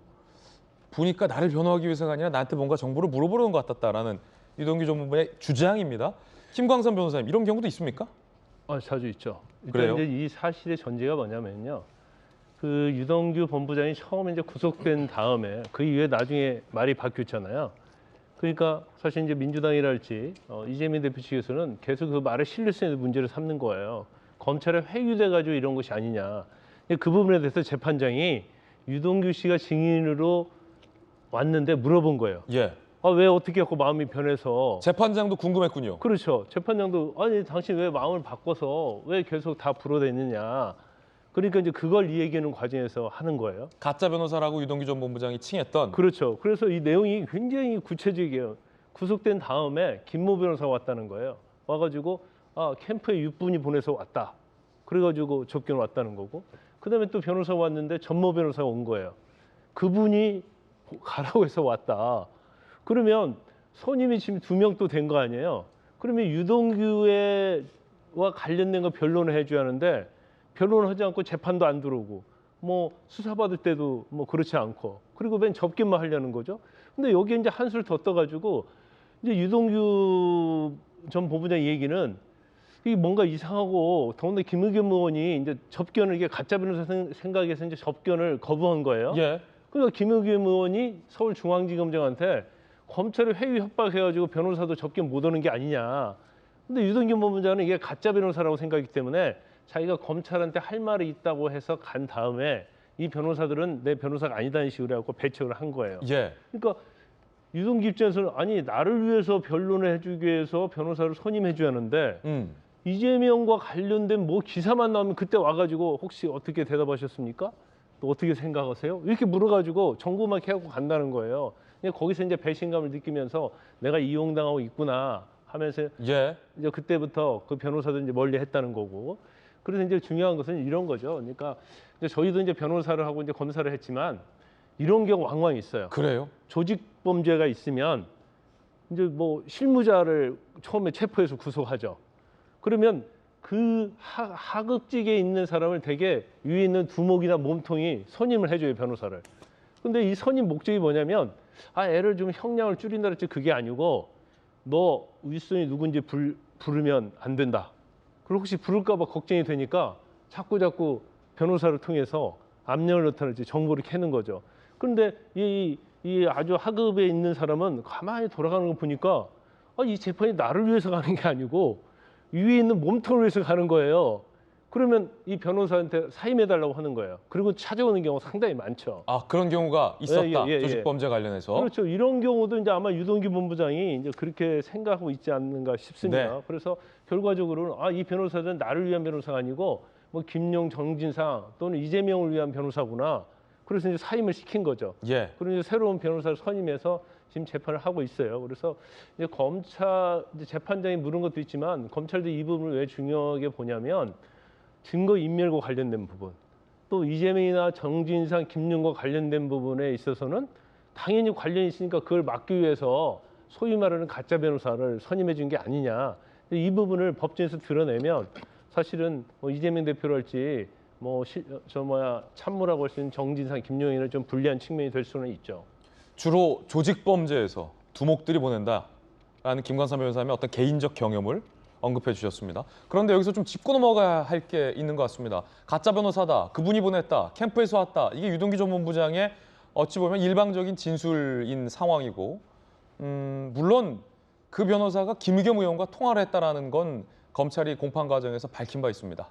보니까 나를 변호하기 위해서가 아니라 나한테 뭔가 정보를 물어보는 것 같았다라는 유동규 전 본부장의 주장입니다. 김광선 변호사님, 이런 경우도 있습니까? 자주 있죠. 그래요? 이제 이 사실의 전제가 뭐냐면요. 그 유동규 본부장이 처음에 이제 구속된 다음에 그 이후에 나중에 말이 바뀌었잖아요. 그러니까 사실 이제 민주당이랄지 이재명 대표 측에서는 계속 그 말의 신뢰성에 문제를 삼는 거예요. 검찰에 회유돼 가지고 이런 것이 아니냐. 그 부분에 대해서 재판장이 유동규 씨가 증인으로 왔는데 물어본 거예요. 예. 왜 어떻게 하고 마음이 변해서. 재판장도 궁금했군요. 그렇죠. 재판장도 아니 당신 왜 마음을 바꿔서 왜 계속 다 불어댔느냐. 그러니까 이제 그걸 이 얘기하는 과정에서 하는 거예요. 가짜 변호사라고 유동규 전 본부장이 칭했던. 그렇죠. 그래서 이 내용이 굉장히 구체적이에요. 구속된 다음에 김모 변호사가 왔다는 거예요. 와가지고 캠프에 육분이 보내서 왔다. 그래가지고 접견 왔다는 거고. 그다음에 또 변호사가 왔는데 전모 변호사가 온 거예요. 그분이 가라고 해서 왔다. 그러면 선임이 지금 2명 또 된 거 아니에요. 그러면 유동규와 관련된 거 변론을 해줘야 하는데 변론을 하지 않고 재판도 안 들어오고 뭐 수사받을 때도 뭐 그렇지 않고 그리고 맨 접견만 하려는 거죠. 근데 여기에 이제 한술 더 떠가지고 이제 유동규 전 본부장 얘기는 이게 뭔가 이상하고 더군다나 김의겸 의원이 이제 접견을 이게 가짜 변호사 생각해서 이제 접견을 거부한 거예요. 예. 그러니까 김의겸 의원이 서울중앙지검장한테 검찰을 회유 협박해가지고 변호사도 접견 못 오는 게 아니냐. 근데 유동규 본부장은 이게 가짜 변호사라고 생각하기 때문에 자기가 검찰한테 할 말이 있다고 해서 간 다음에 이 변호사들은 내 변호사가 아니다는 식으로 해갖고 배척을 한 거예요. 예. 그러니까 유동규 입장에서는 아니 나를 위해서 변론을 해주기 위해서 변호사를 선임해줘야 하는데 이재명과 관련된 뭐 기사만 나오면 그때 와가지고 혹시 어떻게 대답하셨습니까? 또 어떻게 생각하세요? 이렇게 물어가지고 정보만 캐고 간다는 거예요. 거기서 이제 배신감을 느끼면서 내가 이용당하고 있구나 하면서 예. 이제 그때부터 그 변호사들 이제 멀리 했다는 거고. 그래서 이제 중요한 것은 이런 거죠. 그러니까 이제 저희도 이제 변호사를 하고 이제 검사를 했지만 이런 경우 왕왕 있어요. 그래요? 조직 범죄가 있으면 이제 뭐 실무자를 처음에 체포해서 구속하죠. 그러면 그 하급직에 있는 사람을 되게 위에 있는 두목이나 몸통이 선임을 해줘요, 변호사를. 근데 이 선임 목적이 뭐냐면 애를 좀 형량을 줄인다 그랬지 그게 아니고 너 윗선이 누군지 부르면 안 된다. 그리고 혹시 부를까 봐 걱정이 되니까 자꾸 변호사를 통해서 압력을 나타낼지 정보를 캐는 거죠. 그런데 이 아주 하급에 있는 사람은 가만히 돌아가는 거 보니까 이 재판이 나를 위해서 가는 게 아니고 위에 있는 몸통을 위해서 가는 거예요. 그러면 이 변호사한테 사임해달라고 하는 거예요. 그리고 찾아오는 경우가 상당히 많죠. 아, 그런 경우가 있었다. 예. 조직범죄 관련해서. 그렇죠. 이런 경우도 이제 아마 유동규 본부장이 이제 그렇게 생각하고 있지 않는가 싶습니다. 네. 그래서 결과적으로는 이 변호사들은 나를 위한 변호사가 아니고 뭐 김용, 정진상 또는 이재명을 위한 변호사구나. 그래서 이제 사임을 시킨 거죠. 예. 그리고 이제 새로운 변호사를 선임해서 지금 재판을 하고 있어요. 그래서 이제 검찰 이제 재판장이 물은 것도 있지만 검찰도 이 부분을 왜 중요하게 보냐면 증거 인멸과 관련된 부분, 또 이재명이나 정진상, 김용과 관련된 부분에 있어서는 당연히 관련이 있으니까 그걸 막기 위해서 소위 말하는 가짜 변호사를 선임해 준 게 아니냐. 이 부분을 법정에서 드러내면 사실은 뭐 이재명 대표랄지 참모라고 할 수 있는 정진상, 김용인을 좀 불리한 측면이 될 수는 있죠. 주로 조직범죄에서 두목들이 보낸다라는 김관삼 변호사님의 어떤 개인적 경험을 언급해 주셨습니다. 그런데 여기서 좀 짚고 넘어가야 할 게 있는 것 같습니다. 가짜 변호사다, 그분이 보냈다, 캠프에서 왔다. 이게 유동규 전 본부장의 어찌 보면 일방적인 진술인 상황이고 물론 그 변호사가 김의겸 의원과 통화를 했다라는 건 검찰이 공판 과정에서 밝힌 바 있습니다.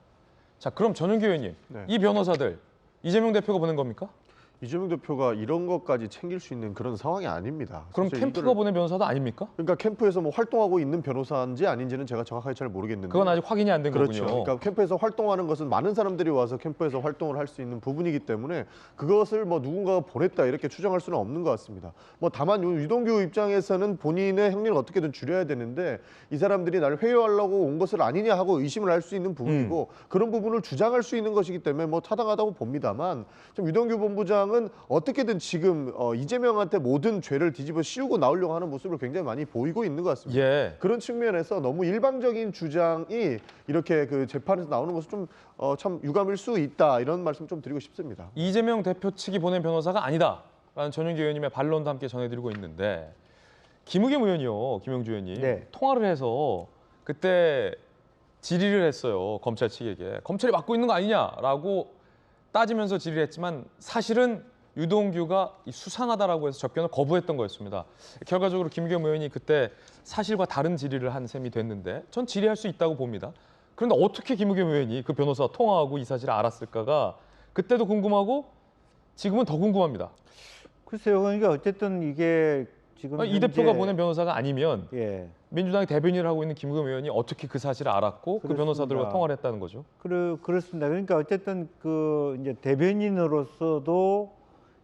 자, 그럼 전용기 의원님, 네. 이 변호사들 이재명 대표가 보낸 겁니까? 이재명 대표가 이런 것까지 챙길 수 있는 그런 상황이 아닙니다. 그럼 사실 캠프가 보낸 변호사도 아닙니까? 그러니까 캠프에서 뭐 활동하고 있는 변호사인지 아닌지는 제가 정확하게 잘 모르겠는데 그건 아직 확인이 안 된 그렇죠. 거군요. 그러니까 캠프에서 활동하는 것은 많은 사람들이 와서 캠프에서 활동을 할 수 있는 부분이기 때문에 그것을 뭐 누군가가 보냈다 이렇게 추정할 수는 없는 것 같습니다. 뭐 다만 유동규 입장에서는 본인의 형량을 어떻게든 줄여야 되는데 이 사람들이 나를 회유하려고 온 것을 아니냐 하고 의심을 할 수 있는 부분이고 그런 부분을 주장할 수 있는 것이기 때문에 뭐 타당하다고 봅니다만 좀 유동규 본부장은 어떻게든 지금 이재명한테 모든 죄를 뒤집어 씌우고 나오려고 하는 모습을 굉장히 많이 보이고 있는 것 같습니다. 예. 그런 측면에서 너무 일방적인 주장이 이렇게 그 재판에서 나오는 것은 좀 참 유감일 수 있다 이런 말씀 좀 드리고 싶습니다. 이재명 대표 측이 보낸 변호사가 아니다라는 전용기 의원님의 반론도 함께 전해드리고 있는데 김의겸 의원이요, 김영주 의원님 네. 통화를 해서 그때 질의를 했어요, 검찰 측에게. 검찰이 맡고 있는 거 아니냐라고 따지면서 질의를 했지만 사실은 유동규가 수상하다라고 해서 접견을 거부했던 거였습니다. 결과적으로 김의겸 의원이 그때 사실과 다른 질의를 한 셈이 됐는데 전 질의할 수 있다고 봅니다. 그런데 어떻게 김의겸 의원이 그 변호사와 통화하고 이 사실을 알았을까가 그때도 궁금하고 지금은 더 궁금합니다. 글쎄요. 그러니까 어쨌든 이게 지금 이 대표가 보낸 변호사가 아니면 예. 민주당의 대변인을 하고 있는 김의겸 의원이 어떻게 그 사실을 알았고 그 그렇습니다. 변호사들과 통화를 했다는 거죠? 그렇습니다. 그러니까 어쨌든 그 이제 대변인으로서도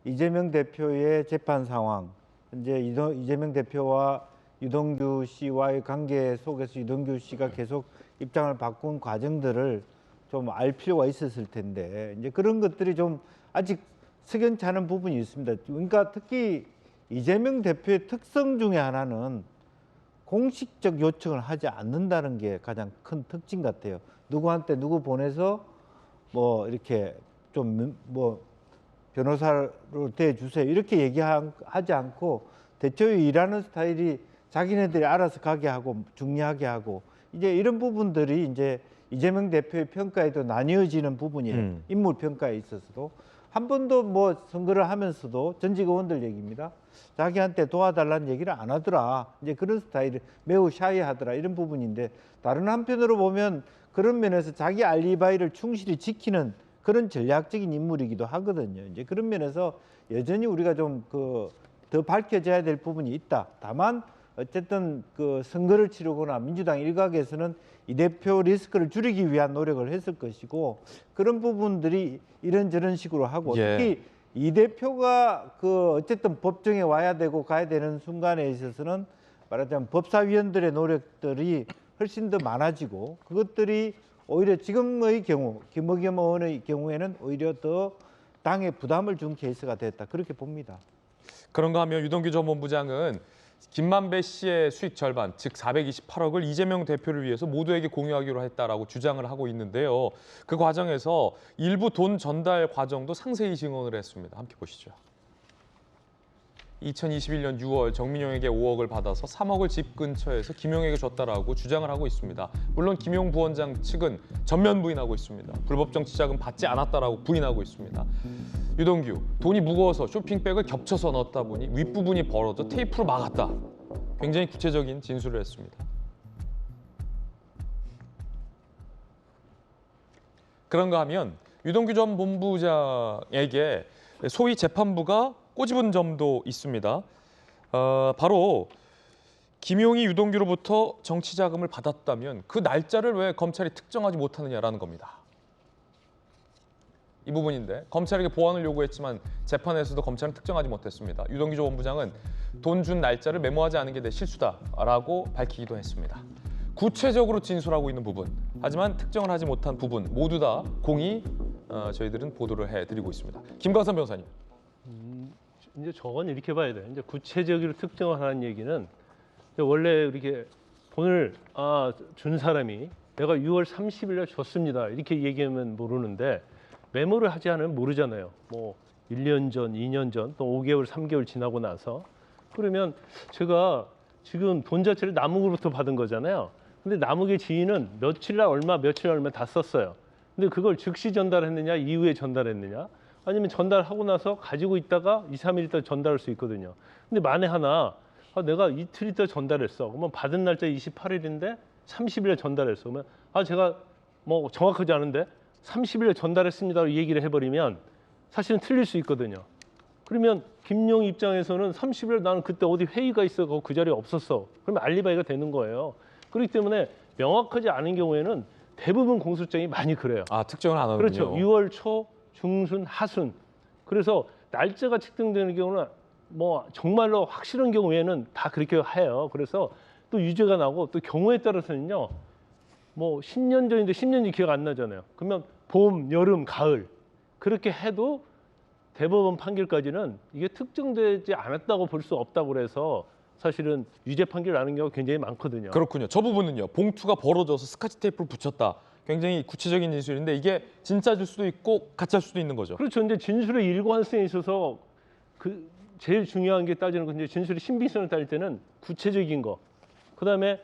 이재명 대표의 재판 상황, 이제 이재명 대표와 유동규 씨와의 관계 속에서 유동규 씨가 계속 입장을 바꾼 과정들을 좀 알 필요가 있었을 텐데 이제 그런 것들이 좀 아직 석연치 않은 부분이 있습니다. 그러니까 특히 이재명 대표의 특성 중에 하나는 공식적 요청을 하지 않는다는 게 가장 큰 특징 같아요. 누구한테 누구 보내서 뭐 이렇게 좀 뭐 변호사로 대주세요 이렇게 얘기하지 않고 대체로 일하는 스타일이 자기네들이 알아서 가게 하고 중요하게 하고 이제 이런 부분들이 이제 이재명 대표의 평가에도 나뉘어지는 부분이에요. 인물 평가에 있어서도 한 번도 뭐 선거를 하면서도 전직 의원들 얘기입니다. 자기한테 도와달라는 얘기를 안 하더라. 이제 그런 스타일이 매우 샤이하더라 이런 부분인데 다른 한편으로 보면 그런 면에서 자기 알리바이를 충실히 지키는 그런 전략적인 인물이기도 하거든요. 이제 그런 면에서 여전히 우리가 좀 더 밝혀져야 될 부분이 있다. 다만 어쨌든 그 선거를 치르거나 민주당 일각에서는 이 대표 리스크를 줄이기 위한 노력을 했을 것이고 그런 부분들이 이런저런 식으로 하고 예. 특히 이 대표가 그 어쨌든 법정에 와야 되고 가야 되는 순간에 있어서는 말하자면 법사위원들의 노력들이 훨씬 더 많아지고 그것들이 오히려 지금의 경우 김의겸 의원의 경우에는 오히려 더 당에 부담을 준 케이스가 됐다 그렇게 봅니다. 그런가 하면 유동규 전 본부장은 김만배 씨의 수익 절반, 즉 428억을 이재명 대표를 위해서 모두에게 공유하기로 했다라고 주장을 하고 있는데요. 그 과정에서 일부 돈 전달 과정도 상세히 증언을 했습니다. 함께 보시죠. 2021년 6월 정민용에게 5억을 받아서 3억을 집 근처에서 김용에게 줬다라고 주장을 하고 있습니다. 물론 김용 부원장 측은 전면 부인하고 있습니다. 불법 정치자금 받지 않았다라고 부인하고 있습니다. 유동규, 돈이 무거워서 쇼핑백을 겹쳐서 넣었다 보니 윗부분이 벌어져 테이프로 막았다. 굉장히 구체적인 진술을 했습니다. 그런가 하면 유동규 전 본부장에게 소위 재판부가 꼬집은 점도 있습니다. 바로 김용이 유동규로부터 정치 자금을 받았다면 그 날짜를 왜 검찰이 특정하지 못하느냐라는 겁니다. 이 부분인데 검찰에게 보완을 요구했지만 재판에서도 검찰은 특정하지 못했습니다. 유동규 전 본부장은 돈 준 날짜를 메모하지 않은 게 내 실수다라고 밝히기도 했습니다. 구체적으로 진술하고 있는 부분, 하지만 특정을 하지 못한 부분 모두 다 공히 저희들은 보도를 해드리고 있습니다. 김광선 변호사님. 이제 저건 이렇게 봐야 돼요. 이제 구체적으로 특정을 하는 얘기는 원래 이렇게 돈을 준 사람이 내가 6월 30일에 줬습니다. 이렇게 얘기하면 모르는데 메모를 하지 않으면 모르잖아요. 뭐 1년 전, 2년 전, 또 5개월, 3개월 지나고 나서 그러면 제가 지금 돈 자체를 남욱으로부터 받은 거잖아요. 근데 남욱의 지인은 며칠 날 얼마, 며칠 날 얼마 다 썼어요. 근데 그걸 즉시 전달했느냐, 이후에 전달했느냐, 아니면 전달하고 나서 가지고 있다가 2, 3일 있다 전달할 수 있거든요. 근데 만에 하나 내가 이틀 있다 전달했어. 그러면 받은 날짜 28일인데 30일에 전달했어. 그러면 제가 뭐 정확하지 않은데 30일에 전달했습니다라고 얘기를 해버리면 사실은 틀릴 수 있거든요. 그러면 김용 입장에서는 30일 나는 그때 어디 회의가 있어서 그 자리에 없었어. 그러면 알리바이가 되는 거예요. 그렇기 때문에 명확하지 않은 경우에는 대부분 공소장이 많이 그래요. 특정을 안 하는군요. 그렇죠. 6월 초, 중순, 하순. 그래서 날짜가 측정되는 경우는 뭐 정말로 확실한 경우에는 다 그렇게 해요. 그래서 또 유죄가 나고 또 경우에 따라서는요. 뭐 10년 전인데 10년이 기억 안 나잖아요. 그러면 봄, 여름, 가을 그렇게 해도 대법원 판결까지는 이게 특정되지 않았다고 볼 수 없다고 그래서 사실은 유죄 판결 나는 경우가 굉장히 많거든요. 그렇군요. 저 부분은요. 봉투가 벌어져서 스카치 테이프를 붙였다. 굉장히 구체적인 진술인데 이게 진짜일 수도 있고 가짜일 수도 있는 거죠. 그렇죠. 이제 진술의 일관성에 있어서 그 제일 중요한 게 따지는 건 이제 진술의 신빙성을 따질 때는 구체적인 거. 그다음에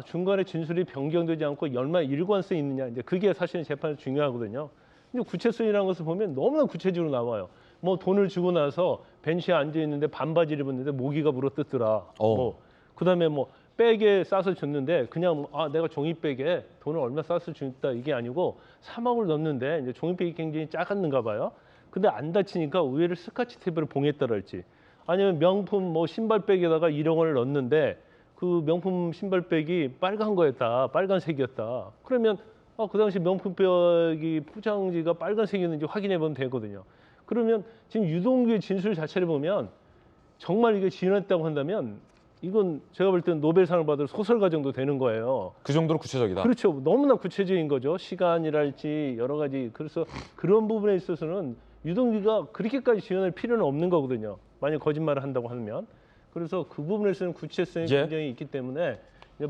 중간에 진술이 변경되지 않고 얼마나 일관성이 있느냐. 이제 그게 사실은 재판에서 중요하거든요. 근데 구체성이라는 것을 보면 너무나 구체적으로 나와요. 뭐 돈을 주고 나서 벤치에 앉아 있는데 반바지를 입었는데 모기가 물어뜯더라. 그다음에 뭐 백에 싸서 줬는데 그냥 내가 종이백에 돈을 얼마 싸서 줬다 이게 아니고 3억을 넣었는데 이제 종이백이 굉장히 작았는가 봐요. 근데 안 다치니까 의외로 스카치 테이프를 봉했다랄지 아니면 명품 뭐 신발백에다가 1억 원을 넣었는데 그 명품 신발백이 빨간 거였다. 빨간색이었다. 그러면 그 당시 명품백이 포장지가 빨간색이었는지 확인해 보면 되거든요. 그러면 지금 유동규의 진술 자체를 보면 정말 이게 지연했다고 한다면 이건 제가 볼 때는 노벨상을 받을 소설가 정도 되는 거예요. 그 정도로 구체적이다. 그렇죠. 너무나 구체적인 거죠. 시간이랄지 여러 가지. 그래서 그런 부분에 있어서는 유동규가 그렇게까지 지연할 필요는 없는 거거든요. 만약 거짓말을 한다고 하면. 그래서 그 부분에서는 구체성이 굉장히 있기 때문에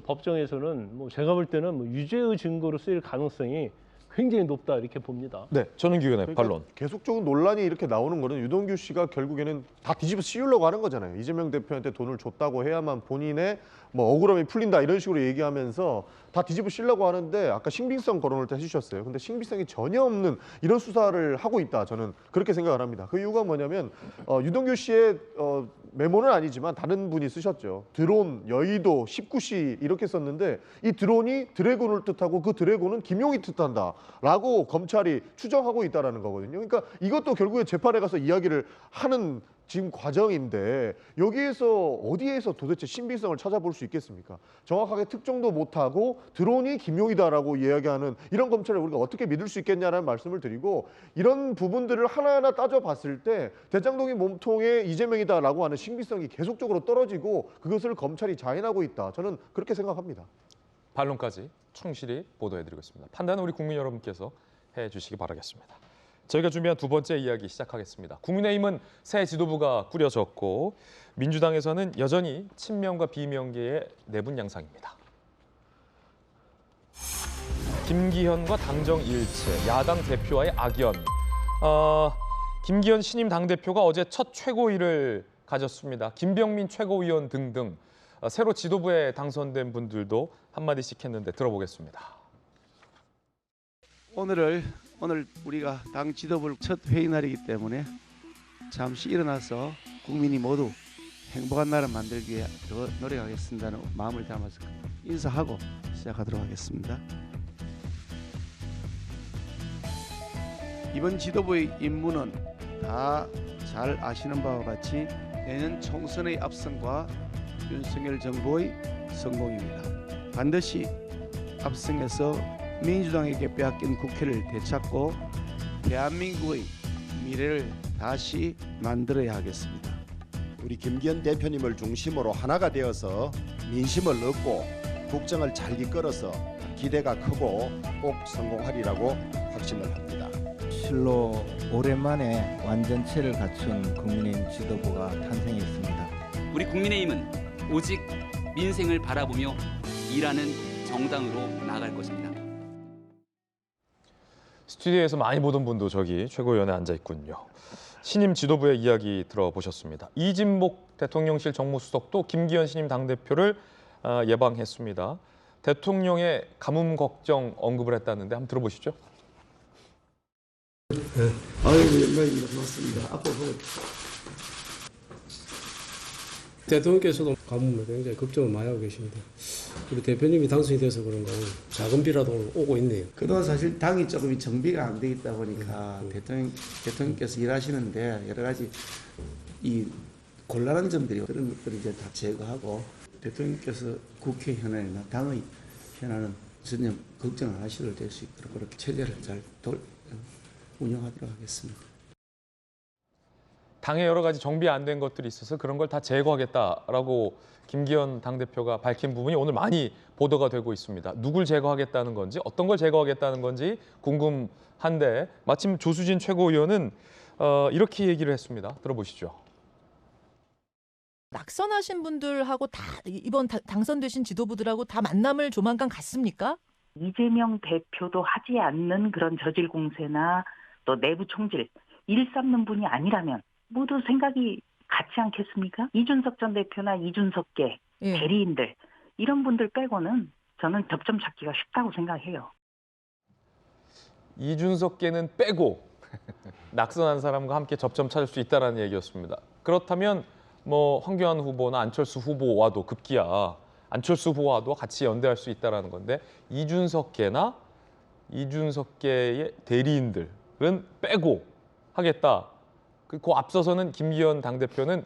법정에서는 뭐 제가 볼 때는 뭐 유죄의 증거로 쓰일 가능성이 굉장히 높다 이렇게 봅니다. 네, 전은기 의원의 그러니까 반론. 계속적인 논란이 이렇게 나오는 거는 유동규 씨가 결국에는 다 뒤집어 씌우려고 하는 거잖아요. 이재명 대표한테 돈을 줬다고 해야만 본인의 뭐 억울함이 풀린다 이런 식으로 얘기하면서 다 뒤집어 씌우려고 하는데 아까 신빙성 거론을 또 해주셨어요. 근데 신빙성이 전혀 없는 이런 수사를 하고 있다. 저는 그렇게 생각을 합니다. 그 이유가 뭐냐면 유동규 씨의 메모는 아니지만 다른 분이 쓰셨죠. 드론, 여의도, 19시 이렇게 썼는데 이 드론이 드래곤을 뜻하고 그 드래곤은 김용이 뜻한다라고 검찰이 추정하고 있다라는 거거든요. 그러니까 이것도 결국에 재판에 가서 이야기를 하는 지금 과정인데 여기에서 어디에서 도대체 신빙성을 찾아볼 수 있겠습니까? 정확하게 특정도 못하고 드론이 김용이다라고 이야기하는 이런 검찰을 우리가 어떻게 믿을 수 있겠냐라는 말씀을 드리고 이런 부분들을 하나하나 따져봤을 때 대장동이 몸통에 이재명이다라고 하는 신빙성이 계속적으로 떨어지고 그것을 검찰이 자인하고 있다. 저는 그렇게 생각합니다. 반론까지 충실히 보도해드리겠습니다. 판단은 우리 국민 여러분께서 해주시기 바라겠습니다. 저희가 준비한 두 번째 이야기 시작하겠습니다. 국민의힘은 새 지도부가 꾸려졌고 민주당에서는 여전히 친명과 비명계의 내분 양상입니다. 김기현과 당정 일체, 야당 대표와의 악연. 김기현 신임 당대표가 어제 첫 최고위를 가졌습니다. 김병민 최고위원 등등 새로 지도부에 당선된 분들도 한마디씩 했는데 들어보겠습니다. 오늘 우리가 당 지도부 첫 회의 날이기 때문에 잠시 일어나서 국민이 모두 행복한 나라 만들기 위해 더 노력하겠습니다는 마음을 담아서 인사하고 시작하도록 하겠습니다. 이번 지도부의 임무는 다 잘 아시는 바와 같이 내년 총선의 압승과 윤석열 정부의 성공입니다. 반드시 압승해서 민주당에게 빼앗긴 국회를 되찾고 대한민국의 미래를 다시 만들어야 하겠습니다. 우리 김기현 대표님을 중심으로 하나가 되어서 민심을 얻고 국정을 잘 이끌어서 기대가 크고 꼭 성공하리라고 확신을 합니다. 실로 오랜만에 완전체를 갖춘 국민의힘 지도부가 탄생했습니다. 우리 국민의힘은 오직 민생을 바라보며 일하는 정당으로 나아갈 것입니다. 스튜디오에서 많이 보던 분도 저기 최고위원에 앉아 있군요. 신임 지도부의 이야기 들어보셨습니다. 이진복 대통령실 정무수석도 김기현 신임 당대표를 예방했습니다. 대통령의 가뭄 걱정 언급을 했다는데 한번 들어보시죠. 아이고 영광입니다. 고맙습니다. 앞으로 보고 대통령께서도 가뭄에 굉장히 걱정을 많이 하고 계십니다. 우리 대표님이 당선이 돼서 그런가 작은 비라도 오고 있네요. 그동안 사실 당이 조금 정비가 안 돼 있다 보니까 대통령께서 일하시는데 여러 가지 이 곤란한 점들이 그런 것들을 이제 다 제거하고 대통령께서 국회 현안이나 당의 현안은 전혀 걱정 안 하셔도 될 수 있도록 그렇게 체제를 잘 운영하도록 하겠습니다. 당에 여러 가지 정비 안 된 것들이 있어서 그런 걸 다 제거하겠다라고 김기현 당대표가 밝힌 부분이 오늘 많이 보도가 되고 있습니다. 누굴 제거하겠다는 건지 어떤 걸 제거하겠다는 건지 궁금한데 마침 조수진 최고위원은 이렇게 얘기를 했습니다. 들어보시죠. 낙선하신 분들하고 다 이번 당선되신 지도부들하고 다 만남을 조만간 갖습니까? 이재명 대표도 하지 않는 그런 저질 공세나 또 내부 총질, 일삼는 분이 아니라면 모두 생각이 같지 않겠습니까? 이준석 전 대표나 이준석계 대리인들 이런 분들 빼고는 저는 접점 찾기가 쉽다고 생각해요. 이준석계는 빼고 낙선한 사람과 함께 접점 찾을 수 있다는 얘기였습니다. 그렇다면 뭐 황교안 후보나 안철수 후보와도 급기야 안철수 후보와도 같이 연대할 수 있다는 건데 이준석계나 이준석계의 대리인들은 빼고 하겠다. 그 앞서서는 김기현 당대표는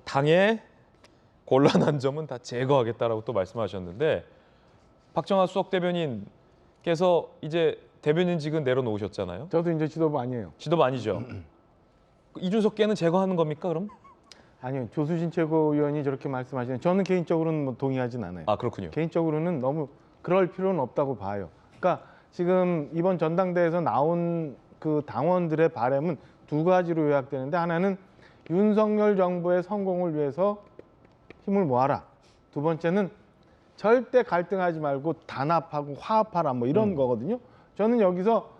당의 곤란한 점은 다 제거하겠다라고 또 말씀하셨는데 박정하 수석 대변인께서 이제 대변인직은 내려놓으셨잖아요. 저도 이제 지도부 아니에요. 지도부 아니죠. 이준석계는 제거하는 겁니까 그럼? 아니요. 조수진 최고위원이 저렇게 말씀하시는 저는 개인적으로는 뭐 동의하진 않아요. 아 그렇군요. 개인적으로는 너무 그럴 필요는 없다고 봐요. 그러니까 지금 이번 전당대회에서 나온 그 당원들의 바람은 두 가지로 요약되는데 하나는 윤석열 정부의 성공을 위해서 힘을 모아라. 두 번째는 절대 갈등하지 말고 단합하고 화합하라 뭐 이런 거거든요. 저는 여기서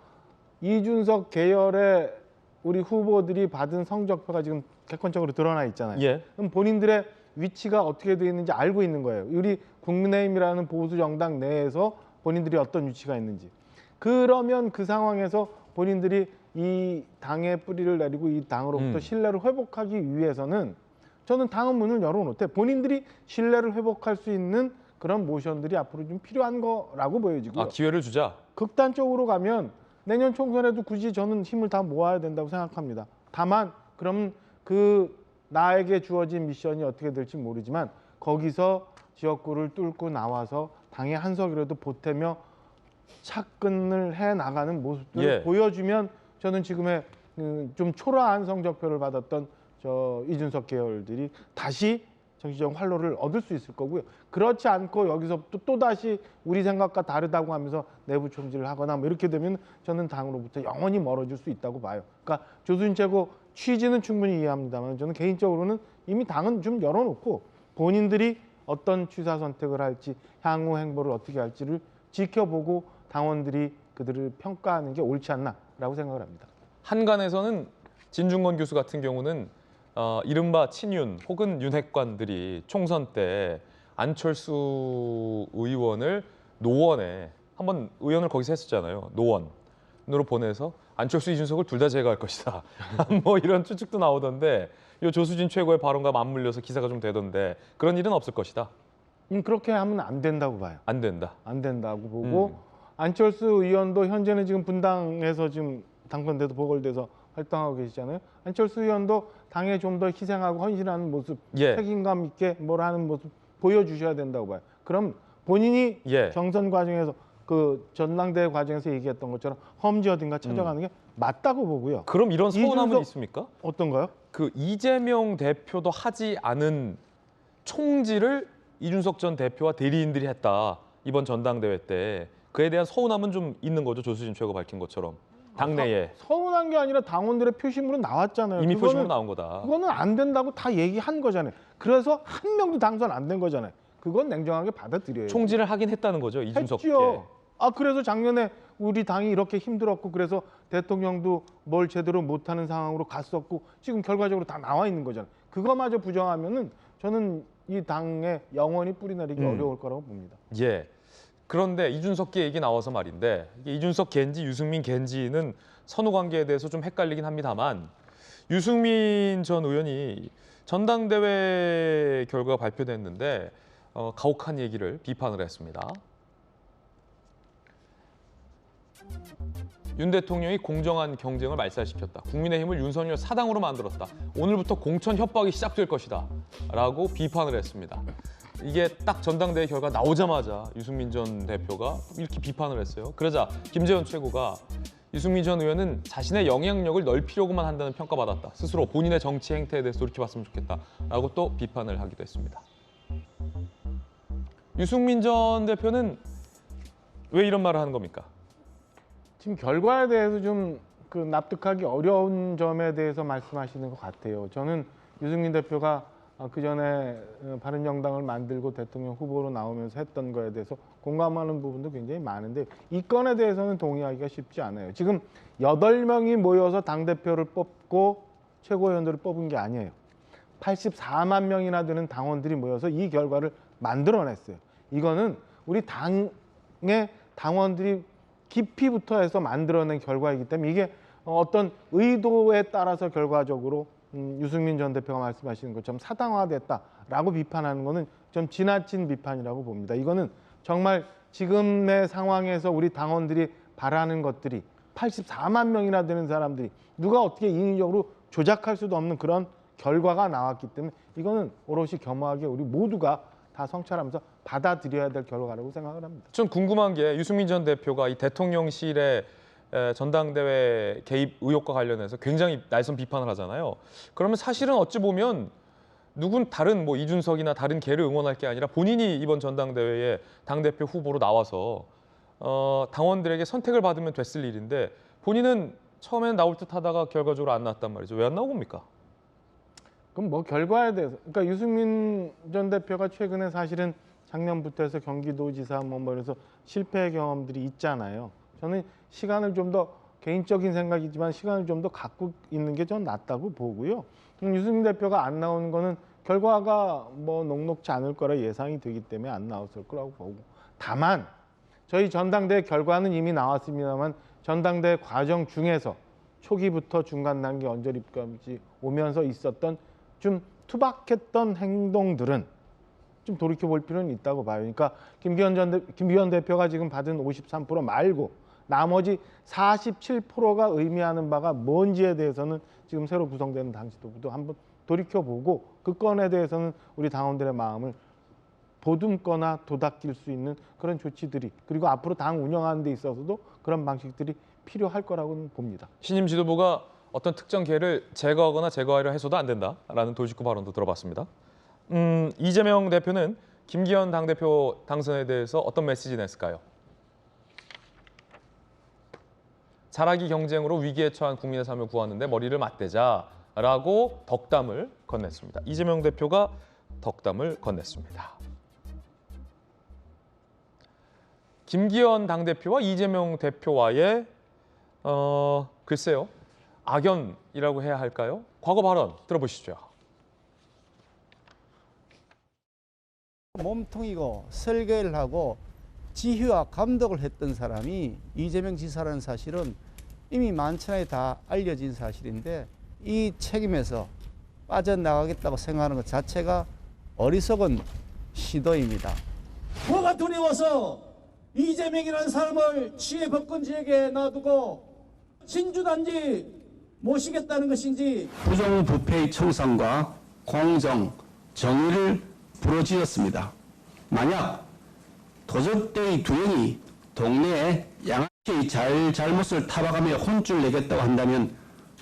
이준석 계열의 우리 후보들이 받은 성적표가 지금 객관적으로 드러나 있잖아요. 예. 그럼 본인들의 위치가 어떻게 되어 있는지 알고 있는 거예요. 우리 국민의힘이라는 보수 정당 내에서 본인들이 어떤 위치가 있는지. 그러면 그 상황에서 본인들이 이 당의 뿌리를 내리고 이 당으로부터 신뢰를 회복하기 위해서는 저는 당은 문을 열어놓되 본인들이 신뢰를 회복할 수 있는 그런 모션들이 앞으로 좀 필요한 거라고 보여지고요. 아 기회를 주자. 극단적으로 가면 내년 총선에도 굳이 저는 힘을 다 모아야 된다고 생각합니다. 다만 그럼 그 나에게 주어진 미션이 어떻게 될지 모르지만 거기서 지역구를 뚫고 나와서 당의 한석이라도 보태며 착근을 해나가는 모습들을 보여주면 저는 지금의 좀 초라한 성적표를 받았던 저 이준석 계열들이 다시 정치적 활로를 얻을 수 있을 거고요. 그렇지 않고 여기서부터 또다시 우리 생각과 다르다고 하면서 내부 총질을 하거나 뭐 이렇게 되면 저는 당으로부터 영원히 멀어질 수 있다고 봐요. 그러니까 조수진 최고 취지는 충분히 이해합니다만 저는 개인적으로는 이미 당은 좀 열어놓고 본인들이 어떤 취사 선택을 할지 향후 행보를 어떻게 할지를 지켜보고 당원들이 그들을 평가하는 게 옳지 않나라고 생각을 합니다. 한간에서는 진중권 교수 같은 경우는 이른바 친윤 혹은 윤핵관들이 총선 때 안철수 의원을 노원에 한번 의원을 거기서 했었잖아요. 노원으로 보내서 안철수, 이준석을 둘 다 제거할 것이다. 뭐 이런 추측도 나오던데 이 조수진 최고의 발언과 맞물려서 기사가 좀 되던데 그런 일은 없을 것이다. 그렇게 하면 안 된다고 봐요. 안 된다. 안 된다고 보고 안철수 의원도 현재는 지금 분당에서 지금 당선돼서 보궐돼서 활동하고 계시잖아요. 안철수 의원도 당에 좀 더 희생하고 헌신하는 모습, 책임감 있게 뭘 하는 모습 보여주셔야 된다고 봐요. 그럼 본인이 경선 과정에서 그 전당대회 과정에서 얘기했던 것처럼 험지 어딘가 찾아가는 게 맞다고 보고요. 그럼 이런 서운함은 있습니까? 어떤가요? 그 이재명 대표도 하지 않은 총질을 이준석 전 대표와 대리인들이 했다. 이번 전당대회 때. 그에 대한 서운함은 좀 있는 거죠. 조수진 최고가 밝힌 것처럼. 당내에. 서운한 게 아니라 당원들의 표심으로 나왔잖아요. 이미 표심으로 나온 거다. 그거는 안 된다고 다 얘기한 거잖아요. 그래서 한 명도 당선 안 된 거잖아요. 그건 냉정하게 받아들여요. 총질을 하긴 했다는 거죠. 이준석께. 했죠. 그래서 작년에 우리 당이 이렇게 힘들었고 그래서 대통령도 뭘 제대로 못하는 상황으로 갔었고 지금 결과적으로 다 나와 있는 거잖아요. 그거마저 부정하면은 저는 이 당에 영원히 뿌리 내리기 어려울 거라고 봅니다. 예. 그런데 이준석계 얘기 나와서 말인데 이게 이준석 겐지, 유승민 겐지는 선후 관계에 대해서 좀 헷갈리긴 합니다만 유승민 전 의원이 전당대회 결과가 발표됐는데 가혹한 얘기를 비판을 했습니다. 윤 대통령이 공정한 경쟁을 말살시켰다. 국민의힘을 윤석열 사당으로 만들었다. 오늘부터 공천 협박이 시작될 것이다. 라고 비판을 했습니다. 이게 딱 전당대회 결과 나오자마자 유승민 전 대표가 이렇게 비판을 했어요. 그러자 김재원 최고가 유승민 전 의원은 자신의 영향력을 넓히려고만 한다는 평가받았다. 스스로 본인의 정치 행태에 대해서 돌이켜봤으면 좋겠다. 라고 또 비판을 하기도 했습니다. 유승민 전 대표는 왜 이런 말을 하는 겁니까? 지금 결과에 대해서 좀 그 납득하기 어려운 점에 대해서 말씀하시는 것 같아요. 저는 유승민 대표가 그 전에 바른정당을 만들고 대통령 후보로 나오면서 했던 거에 대해서 공감하는 부분도 굉장히 많은데 이 건에 대해서는 동의하기가 쉽지 않아요. 지금 8명이 모여서 당대표를 뽑고 최고위원들을 뽑은 게 아니에요. 84만 명이나 되는 당원들이 모여서 이 결과를 만들어냈어요. 이거는 우리 당의 당원들이 깊이부터 해서 만들어낸 결과이기 때문에 이게 어떤 의도에 따라서 결과적으로 유승민 전 대표가 말씀하시는 것처럼 사당화됐다라고 비판하는 거는 좀 지나친 비판이라고 봅니다. 이거는 정말 지금의 상황에서 우리 당원들이 바라는 것들이 84만 명이나 되는 사람들이 누가 어떻게 인위적으로 조작할 수도 없는 그런 결과가 나왔기 때문에 이거는 오롯이 겸허하게 우리 모두가 다 성찰하면서 받아들여야 될 결과라고 생각을 합니다. 좀 궁금한 게 유승민 전 대표가 이 대통령실의 전당대회 개입 의혹과 관련해서 굉장히 날선 비판을 하잖아요. 그러면 사실은 어찌 보면 누군 다른 뭐 이준석이나 다른 개를 응원할 게 아니라 본인이 이번 전당대회에 당대표 후보로 나와서 당원들에게 선택을 받으면 됐을 일인데 본인은 처음에는 나올 듯 하다가 결과적으로 안 나왔단 말이죠. 왜 안 나온 겁니까? 그럼 뭐 결과에 대해서 그러니까 유승민 전 대표가 최근에 사실은 작년부터 해서 경기도지사 뭐 이래서 실패 경험들이 있잖아요. 저는 시간을 좀 더 개인적인 생각이지만 시간을 좀 더 갖고 있는 게 좀 낫다고 보고요. 유승민 대표가 안 나오는 거는 결과가 뭐 녹록지 않을 거라 예상이 되기 때문에 안 나왔을 거라고 보고 다만 저희 전당대회 결과는 이미 나왔습니다만 전당대회 과정 중에서 초기부터 중간 단계 언저리까지 오면서 있었던 좀 투박했던 행동들은 좀 돌이켜볼 필요는 있다고 봐요. 그러니까 김기현 대표가 지금 받은 53% 말고 나머지 47%가 의미하는 바가 뭔지에 대해서는 지금 새로 구성되는 당시도부터 한번 돌이켜보고 그 건에 대해서는 우리 당원들의 마음을 보듬거나 도닥칠 수 있는 그런 조치들이 그리고 앞으로 당 운영하는 데 있어서도 그런 방식들이 필요할 거라고는 봅니다. 신임 지도부가 어떤 특정 개를 제거하거나 제거하려 해서도 안 된다라는 도식구 발언도 들어봤습니다. 이재명 대표는 김기현 당대표 당선에 대해서 어떤 메시지 냈을까요? 자라기 경쟁으로 위기에 처한 국민의 삶을 구하는데 머리를 맞대자라고 덕담을 건넸습니다. 이재명 대표가 덕담을 건넸습니다. 김기현 당대표와 이재명 대표와의 글쎄요, 악연이라고 해야 할까요? 과거 발언 들어보시죠. 몸통이고 설계를 하고 지휘와 감독을 했던 사람이 이재명 지사라는 사실은 이미 만천하에 다 알려진 사실인데 이 책임에서 빠져나가겠다고 생각하는 것 자체가 어리석은 시도입니다. 뭐가 두려워서 이재명이라는 사람을 지혜법권 지역에 놔두고 진주단지 모시겠다는 것인지. 부정부패의 청산과 공정, 정의를 부러지었습니다. 만약 도적대의 두령이 동네에 양아치의 잘못을 타박하며 혼쭐 내겠다고 한다면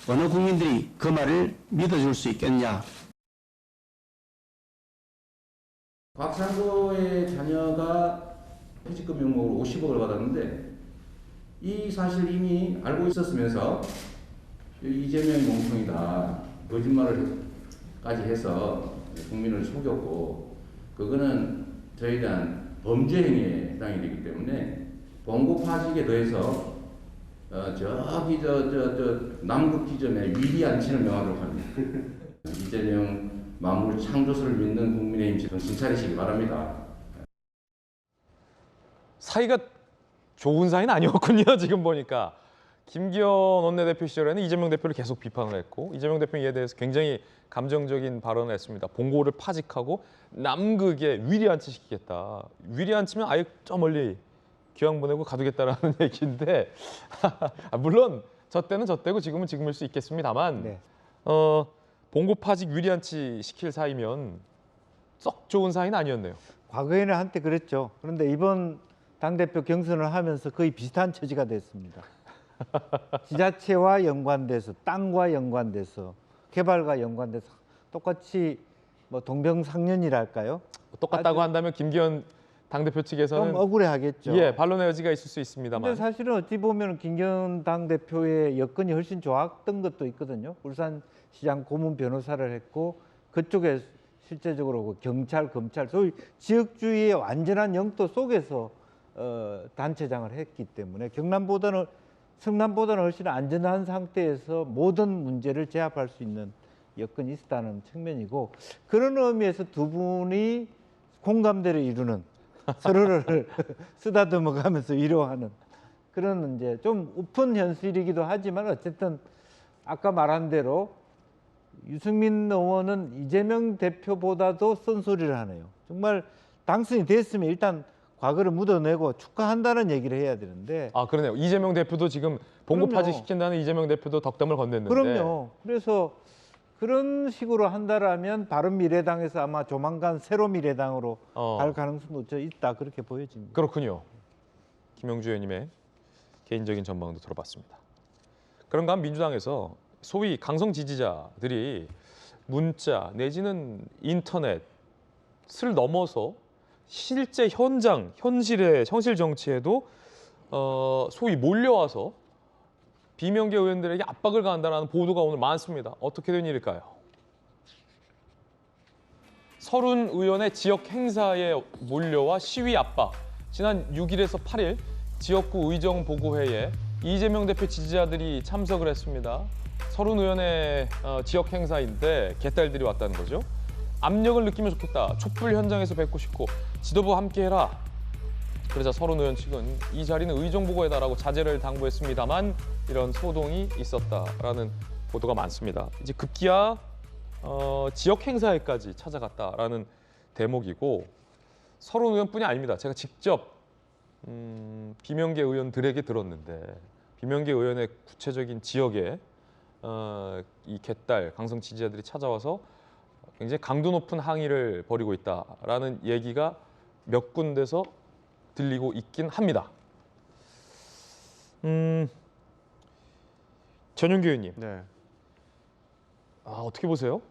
어느 국민들이 그 말을 믿어줄 수 있겠냐. 곽상도의 자녀가 퇴직금 명목으로 50억을 받았는데 이 사실 이미 알고 있었으면서 이재명이 몸통이다, 거짓말을까지 해서 국민을 속였고, 그거는 저에 대한 범죄 행위에 해당이 되기 때문에 봉고 파직에 더해서 저기 남극 지점에 위리 안치를 명하도록 합니다. 이재명 만물 창조설을 믿는 국민의힘 정신 차리시기 바랍니다. 사이가 좋은 사이는 아니었군요. 지금 보니까 김기현 원내대표 시절에는 이재명 대표를 계속 비판을 했고, 이재명 대표는 이에 대해서 굉장히 감정적인 발언을 했습니다. 봉고를 파직하고 남극에 위리안치시키겠다. 위리안치면 아예 저 멀리 귀양 보내고 가두겠다라는 얘기인데 물론 저 때는 저 때고 지금은 지금일 수 있겠습니다만 네. 봉고 파직 위리안치 시킬 사이면 썩 좋은 사이는 아니었네요. 과거에는 한때 그랬죠. 그런데 이번 당대표 경선을 하면서 거의 비슷한 처지가 됐습니다. 지자체와 연관돼서, 땅과 연관돼서, 개발과 연관돼서 똑같이 뭐 동병상련이랄까요? 똑같다고 한다면 김기현 당대표 측에서는 좀 억울해하겠죠. 예, 반론의 여지가 있을 수 있습니다만. 근데 사실은 어찌 보면 김기현 당대표의 여건이 훨씬 좋았던 것도 있거든요. 울산시장 고문 변호사를 했고, 그쪽에 실제적으로 그 경찰, 검찰, 소위 지역주의의 완전한 영토 속에서 단체장을 했기 때문에 성남보다는 훨씬 안전한 상태에서 모든 문제를 제압할 수 있는 여건이 있었다는 측면이고, 그런 의미에서 두 분이 공감대를 이루는, 서로를 쓰다듬어가면서 위로하는 그런 이제 좀 우픈 현실이기도 하지만, 어쨌든 아까 말한 대로 유승민 의원은 이재명 대표보다도 쓴소리를 하네요. 정말 당선이 됐으면 일단 과거를 묻어내고 축하한다는 얘기를 해야 되는데. 아, 그러네요. 이재명 대표도 지금 봉고 파직 시킨다는 이재명 대표도 덕담을 건넸는데. 그럼요. 그래서 그런 식으로 한다라면 바른미래당에서 아마 조만간 새로미래당으로 갈 가능성도 있다, 그렇게 보여집니다. 그렇군요. 김영주 의원님의 개인적인 전망도 들어봤습니다. 그런가 하면 민주당에서 소위 강성 지지자들이 문자 내지는 인터넷을 넘어서 실제 현실 정치에도 소위 몰려와서 비명계 의원들에게 압박을 가한다는 보도가 오늘 많습니다. 어떻게 된 일일까요? 서른 의원의 지역 행사에 몰려와 시위 압박. 지난 6일에서 8일 지역구 의정보고회에 이재명 대표 지지자들이 참석을 했습니다. 서른 의원의 지역 행사인데 개딸들이 왔다는 거죠. 압력을 느끼면 좋겠다. 촛불 현장에서 뵙고 싶고 지도부와 함께해라. 그러자 서른 의원 측은 이 자리는 의정보고회다라고 자제를 당부했습니다만 이런 소동이 있었다라는 보도가 많습니다. 이제 급기야 지역 행사에까지 찾아갔다라는 대목이고, 서른 의원뿐이 아닙니다. 제가 직접 비명계 의원들에게 들었는데, 비명계 의원의 구체적인 지역에 이 개딸 강성 지지자들이 찾아와서 굉장히 강도 높은 항의를 벌이고 있다라는 얘기가 몇 군데서 들리고 있긴 합니다. 전용기 의원님, 네. 어떻게 보세요?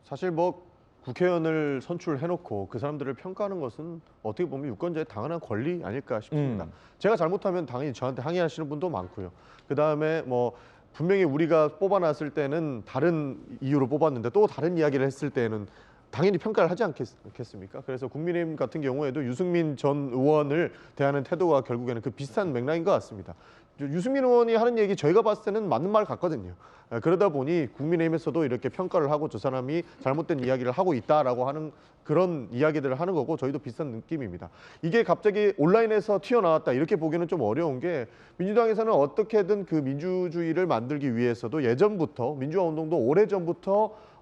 사실 뭐 국회의원을 선출해놓고 그 사람들을 평가하는 것은 어떻게 보면 유권자의 당연한 권리 아닐까 싶습니다. 제가 잘못하면 당연히 저한테 항의하시는 분도 많고요. 그다음에 뭐 분명히 우리가 뽑아놨을 때는 다른 이유로 뽑았는데 또 다른 이야기를 했을 때는 당연히 평가를 하지 않겠습니까? 그래서 국민의힘 같은 경우에도 유승민 전 의원을 대하는 태도가 결국에는 그 비슷한 맥락인 것 같습니다. 유승민 의원이 하는 얘기 저희가 봤을 때는 맞는 말 같거든요. 그러다 보니 국민의힘에서도 이렇게 평가를 하고 저 사람이 잘못된 이야기를 하고 있다라고 하는 그런 이야기들을 하는 거고 저희도 비슷한 느낌입니다. 이게 갑자기 온라인에서 튀어나왔다 이렇게 보기는 좀 어려운 게 민주당에서는 어떻게든 그 민주주의를 만들기 위해서도 예전부터 민주화 운동도 오래전부터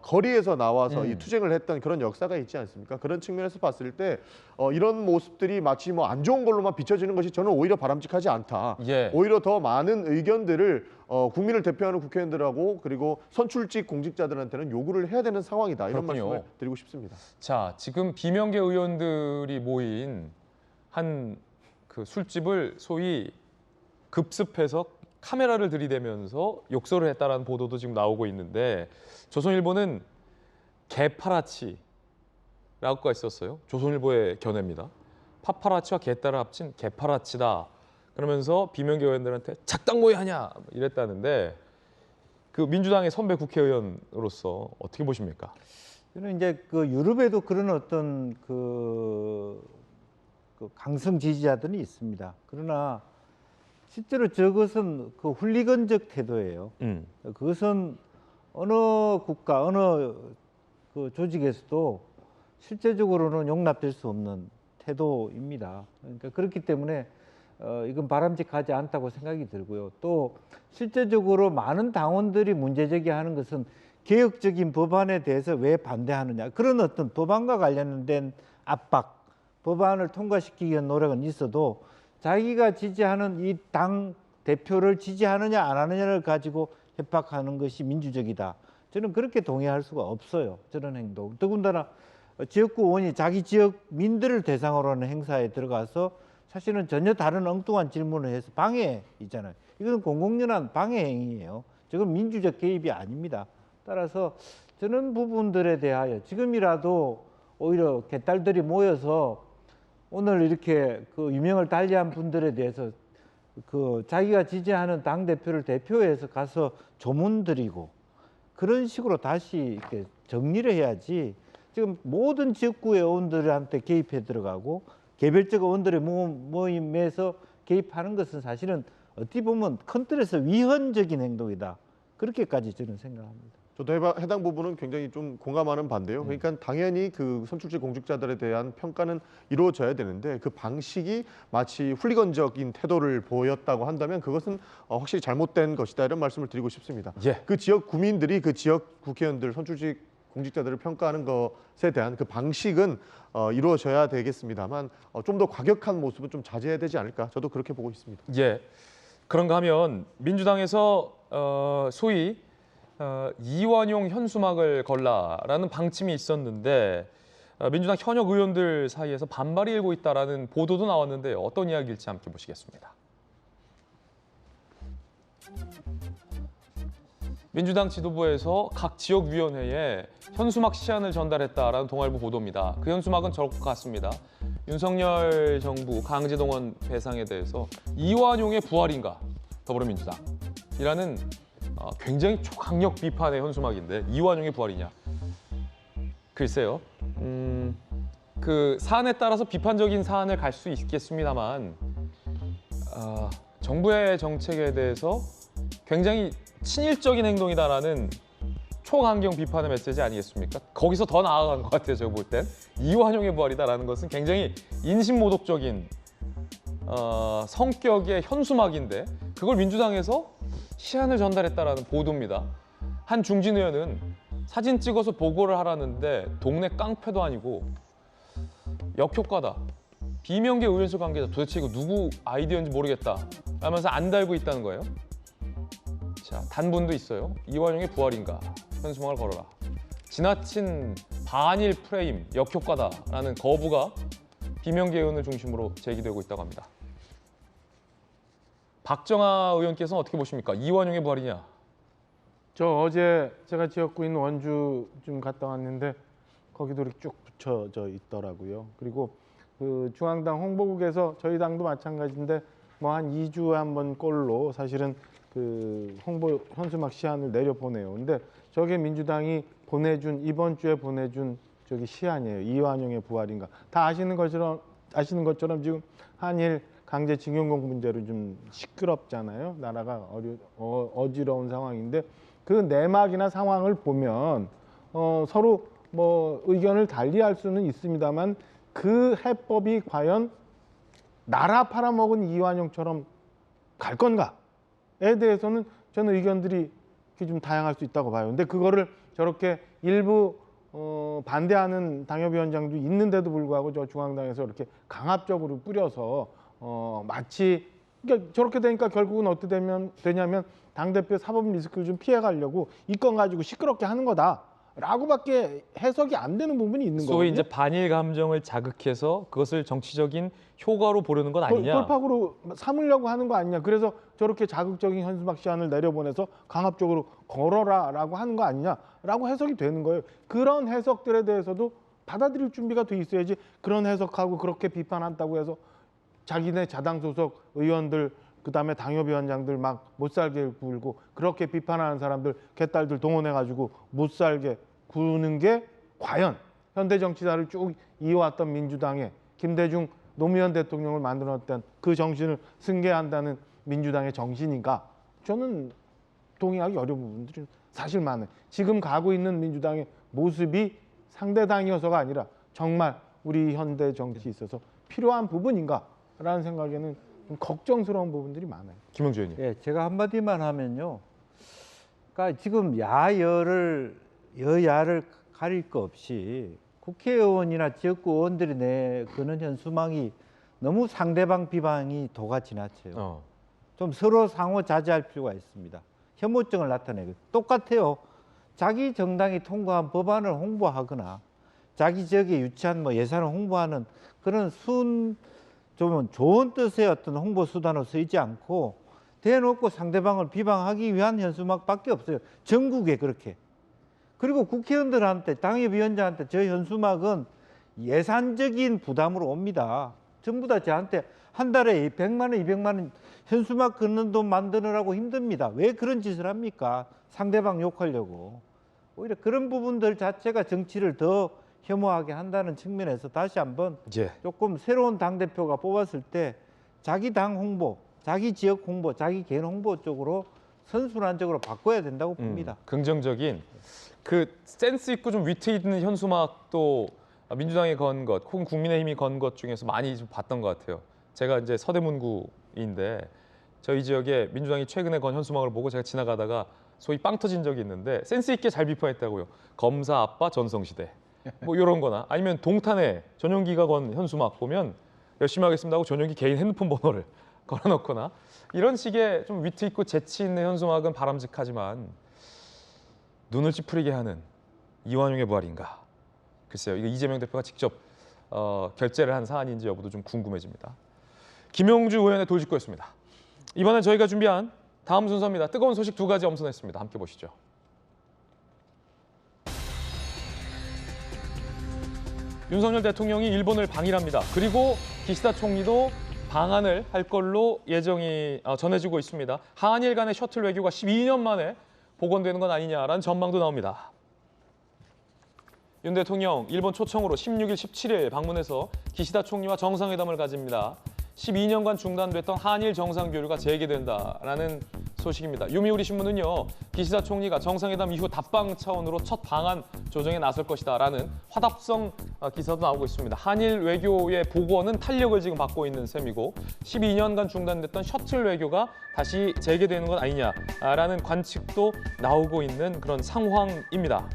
거리에서 나와서 이 투쟁을 했던 그런 역사가 있지 않습니까? 그런 측면에서 봤을 때 이런 모습들이 마치 뭐 안 좋은 걸로만 비춰지는 것이 저는 오히려 바람직하지 않다. 오히려 더 많은 의견들을 국민을 대표하는 국회의원들하고 그리고 선출직 공직자들한테는 요구를 해야 되는 상황이다. 이런 그렇군요. 말씀을 드리고 싶습니다. 자, 지금 비명계 의원들이 모인 한 그 술집을 소위 급습해서 카메라를 들이대면서 욕설을 했다라는 보도도 지금 나오고 있는데 조선일보는 개파라치라고가 있었어요. 조선일보의 견해입니다. 파파라치와 개딸을 합친 개파라치다. 그러면서 비명계 의원들한테 작당 모의하냐 이랬다는데 그 민주당의 선배 국회의원으로서 어떻게 보십니까? 저는 이제 그 유럽에도 그런 어떤 그 강성 지지자들이 있습니다. 그러나 실제로 저것은 그 훌리건적 태도예요. 그것은 어느 국가, 어느 그 조직에서도 실제적으로는 용납될 수 없는 태도입니다. 그러니까 그렇기 때문에 이건 바람직하지 않다고 생각이 들고요. 또 실제적으로 많은 당원들이 문제 제기하는 것은 개혁적인 법안에 대해서 왜 반대하느냐 그런 어떤 법안과 관련된 압박, 법안을 통과시키기 위한 노력은 있어도 자기가 지지하는 이 당 대표를 지지하느냐 안 하느냐를 가지고 협박하는 것이 민주적이다. 저는 그렇게 동의할 수가 없어요. 저런 행동. 더군다나 지역구 의원이 자기 지역 민들을 대상으로 하는 행사에 들어가서 사실은 전혀 다른 엉뚱한 질문을 해서 방해이잖아요. 이건 공공연한 방해 행위예요. 저건 민주적 개입이 아닙니다. 따라서 저는 부분들에 대하여 지금이라도 오히려 개딸들이 모여서 오늘 이렇게 그 유명을 달리한 분들에 대해서 그 자기가 지지하는 당 대표를 대표해서 가서 조문드리고 그런 식으로 다시 이렇게 정리를 해야지. 지금 모든 지역구 의원들한테 개입해 들어가고 개별적 의원들의 모임에서 개입하는 것은 사실은 어떻게 보면 큰 틀에서 위헌적인 행동이다. 그렇게까지 저는 생각합니다. 저도 해당 부분은 굉장히 좀 공감하는 반대요. 그러니까 당연히 그 선출직 공직자들에 대한 평가는 이루어져야 되는데 그 방식이 마치 훌리건적인 태도를 보였다고 한다면 그것은 확실히 잘못된 것이다 이런 말씀을 드리고 싶습니다. 그 지역 구민들이 그 지역 국회의원들 선출직 공직자들을 평가하는 것에 대한 그 방식은 이루어져야 되겠습니다만 좀 더 과격한 모습은 좀 자제해야 되지 않을까 저도 그렇게 보고 있습니다. 예. 그런가 하면 민주당에서 소위 이완용 현수막을 걸라라는 방침이 있었는데 민주당 현역 의원들 사이에서 반발이 일고 있다라는 보도도 나왔는데 어떤 이야기일지 함께 보시겠습니다. 민주당 지도부에서 각 지역위원회에 현수막 시안을 전달했다라는 동아일보 보도입니다. 그 현수막은 저것 같습니다. 윤석열 정부 강제동원 배상에 대해서 이완용의 부활인가 더불어민주당이라는 굉장히 초강력 비판의 현수막인데 이완용의 부활이냐? 글쎄요. 그 사안에 따라서 비판적인 사안을 갈 수 있겠습니다만 정부의 정책에 대해서 굉장히 친일적인 행동이다라는 초강경 비판의 메시지 아니겠습니까? 거기서 더 나아간 것 같아요. 제가 볼 땐. 이완용의 부활이다라는 것은 굉장히 인신모독적인 성격의 현수막인데 그걸 민주당에서 시안을 전달했다라는 보도입니다. 한 중진 의원은 사진 찍어서 보고를 하라는데 동네 깡패도 아니고 역효과다. 비명계 의원실 관계자 도대체 이거 누구 아이디어인지 모르겠다 라면서 안 달고 있다는 거예요. 자, 단분도 있어요. 이완용의 부활인가 현수막을 걸어라. 지나친 반일 프레임 역효과다라는 거부가 비명계 의원을 중심으로 제기되고 있다고 합니다. 박정아 의원께서는 어떻게 보십니까? 이완용의 부활이냐? 저 어제 제가 지역구인 원주 좀 갔다 왔는데 거기도 이렇게 쭉 붙여져 있더라고요. 그리고 그 중앙당 홍보국에서 저희 당도 마찬가지인데 뭐 한 2주에 한 번 꼴로 사실은 그 홍보 현수막 시안을 내려보내요. 근데 저게 민주당이 보내준 이번 주에 보내준 저기 시안이에요. 이완용의 부활인가. 다 아시는 것처럼 지금 한일 강제징용공 문제로 좀 시끄럽잖아요. 나라가 어지러운 상황인데 그 내막이나 상황을 보면 서로 뭐 의견을 달리할 수는 있습니다만 그 해법이 과연 나라 팔아먹은 이완용처럼 갈 건가에 대해서는 저는 의견들이 좀 다양할 수 있다고 봐요. 근데 그거를 저렇게 일부 반대하는 당협위원장도 있는데도 불구하고 저 중앙당에서 이렇게 강압적으로 뿌려서 마치 그러니까 저렇게 되니까 결국은 어떻게 되냐면 당대표 사법 리스크를 좀 피해가려고 이 건 가지고 시끄럽게 하는 거다라고밖에 해석이 안 되는 부분이 있는 거거든요. 소위 이제 반일 감정을 자극해서 그것을 정치적인 효과로 보려는 건 아니냐. 돌파구로 삼으려고 하는 거 아니냐. 그래서 저렇게 자극적인 현수막 시안을 내려보내서 강압적으로 걸어라라고 하는 거 아니냐라고 해석이 되는 거예요. 그런 해석들에 대해서도 받아들일 준비가 돼 있어야지 그런 해석하고 그렇게 비판한다고 해서 자기네 자당 소속 의원들 그다음에 당협위원장들 막 못 살게 굴고 그렇게 비판하는 사람들 개딸들 동원해가지고 못 살게 구는 게 과연 현대 정치사를 쭉 이어왔던 민주당의 김대중 노무현 대통령을 만들었던 그 정신을 승계한다는 민주당의 정신인가? 저는 동의하기 어려운 부분들이 사실 많아요. 지금 가고 있는 민주당의 모습이 상대당이어서가 아니라 정말 우리 현대 정치에 있어서 필요한 부분인가라는 생각에는 좀 걱정스러운 부분들이 많아요. 김영주 의원님. 예, 제가 한마디만 하면요. 그러니까 지금 여야를 가릴 거 없이 국회의원이나 지역구 의원들이 내거는 현수막이 너무 상대방 비방이 도가 지나쳐요. 좀 서로 상호 자제할 필요가 있습니다. 혐오증을 나타내고 똑같아요. 자기 정당이 통과한 법안을 홍보하거나 자기 지역에 유치한 뭐 예산을 홍보하는 그런 좀 좋은 뜻의 어떤 홍보 수단으로 쓰이지 않고 대놓고 상대방을 비방하기 위한 현수막밖에 없어요. 전국에 그렇게. 그리고 국회의원들한테 당협위원장한테 저 현수막은 예산적인 부담으로 옵니다. 전부 다 저한테 한 달에 100만 원, 200만 원 현수막 긋는 돈 만드느라고 힘듭니다. 왜 그런 짓을 합니까? 상대방 욕하려고. 오히려 그런 부분들 자체가 정치를 더 혐오하게 한다는 측면에서 다시 한번 조금 새로운 당대표가 뽑았을 때 자기 당 홍보, 자기 지역 홍보, 자기 개인 홍보 쪽으로 선순환적으로 바꿔야 된다고 봅니다. 긍정적인 그 센스 있고 좀 위트 있는 현수막도 민주당이 건 것, 혹은 국민의힘이 건 것 중에서 많이 좀 봤던 것 같아요. 제가 이제 서대문구인데 저희 지역에 민주당이 최근에 건 현수막을 보고 제가 지나가다가 소위 빵 터진 적이 있는데 센스 있게 잘 비판했다고요. 검사 아빠 전성시대 뭐 이런 거나 아니면 동탄에 전용기가 건 현수막 보면 열심히 하겠습니다 하고 전용기 개인 핸드폰 번호를 걸어놓거나 이런 식의 좀 위트 있고 재치 있는 현수막은 바람직하지만 눈을 찌푸리게 하는 이완용의 부활인가? 글쎄요. 이거 이재명 대표가 직접 결재를 한 사안인지 여부도 좀 궁금해집니다. 김영주 의원의 돌직구였습니다. 이번엔 저희가 준비한 다음 순서입니다. 뜨거운 소식 2가지 엄선했습니다. 함께 보시죠. 윤석열 대통령이 일본을 방일합니다. 그리고 기시다 총리도 방한을 할 걸로 예정이 전해지고 있습니다. 한일 간의 셔틀 외교가 12년 만에 복원되는 건 아니냐라는 전망도 나옵니다. 윤 대통령 일본 초청으로 16일, 17일 방문해서 기시다 총리와 정상회담을 가집니다. 12년간 중단됐던 한일 정상교류가 재개된다라는 소식입니다. 요미우리 신문은요. 기시다 총리가 정상회담 이후 답방 차원으로 첫 방한 조정에 나설 것이다라는 화답성 기사도 나오고 있습니다. 한일 외교의 복원은 탄력을 지금 받고 있는 셈이고 12년간 중단됐던 셔틀 외교가 다시 재개되는 건 아니냐라는 관측도 나오고 있는 그런 상황입니다.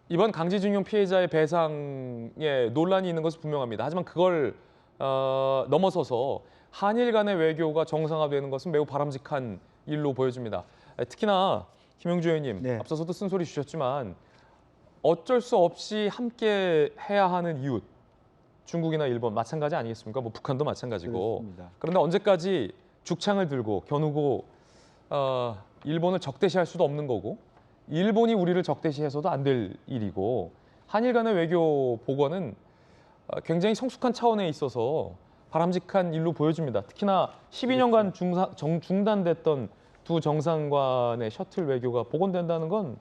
이번 강제징용 피해자의 배상에 논란이 있는 것은 분명합니다. 하지만 그걸 넘어서서 한일 간의 외교가 정상화되는 것은 매우 바람직한 일로 보여집니다. 특히나 김영주 의원님, 앞서서도 쓴소리 주셨지만 어쩔 수 없이 함께 해야 하는 이웃, 중국이나 일본 마찬가지 아니겠습니까? 뭐 북한도 마찬가지고. 그렇습니다. 그런데 언제까지 죽창을 들고 겨누고 일본을 적대시할 수도 없는 거고 일본이 우리를 적대시해서도 안 될 일이고 한일 간의 외교 복원은 굉장히 성숙한 차원에 있어서 바람직한 일로 보여집니다. 특히나 12년간 중단됐던 두 정상 간의 셔틀 외교가 복원된다는 건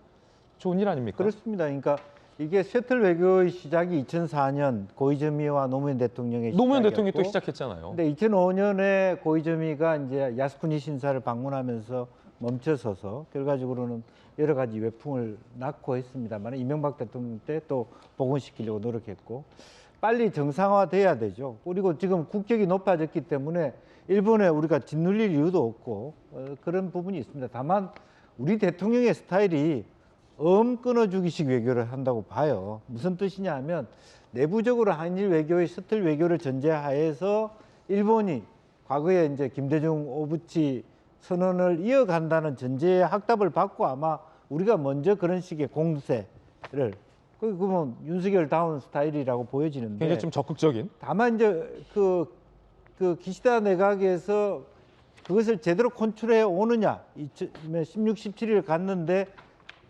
좋은 일 아닙니까? 그렇습니다. 그러니까 이게 셔틀 외교의 시작이 2004년 고이즈미와 노무현 대통령의 노무현 대통령이 또 시작이었고, 시작했잖아요. 근데 2005년에 고이즈미가 이제 야스쿠니 신사를 방문하면서 멈춰서서 결과적으로는 여러 가지 외풍을 낳고 했습니다만 이명박 대통령 때 또 복원시키려고 노력했고 빨리 정상화돼야 되죠. 그리고 지금 국격이 높아졌기 때문에 일본에 우리가 짓눌릴 이유도 없고 그런 부분이 있습니다. 다만 우리 대통령의 스타일이 끊어주기식 외교를 한다고 봐요. 무슨 뜻이냐 하면 내부적으로 한일 외교의 셔틀 외교를 전제하에서 일본이 과거에 이제 김대중 오부치 선언을 이어간다는 전제의 확답을 받고 아마 우리가 먼저 그런 식의 공세를 그러면 윤석열 다운 스타일이라고 보여지는데 굉장히 좀 적극적인. 다만 이제 그 기시다 내각에서 그것을 제대로 컨트롤해 오느냐 16, 17일 갔는데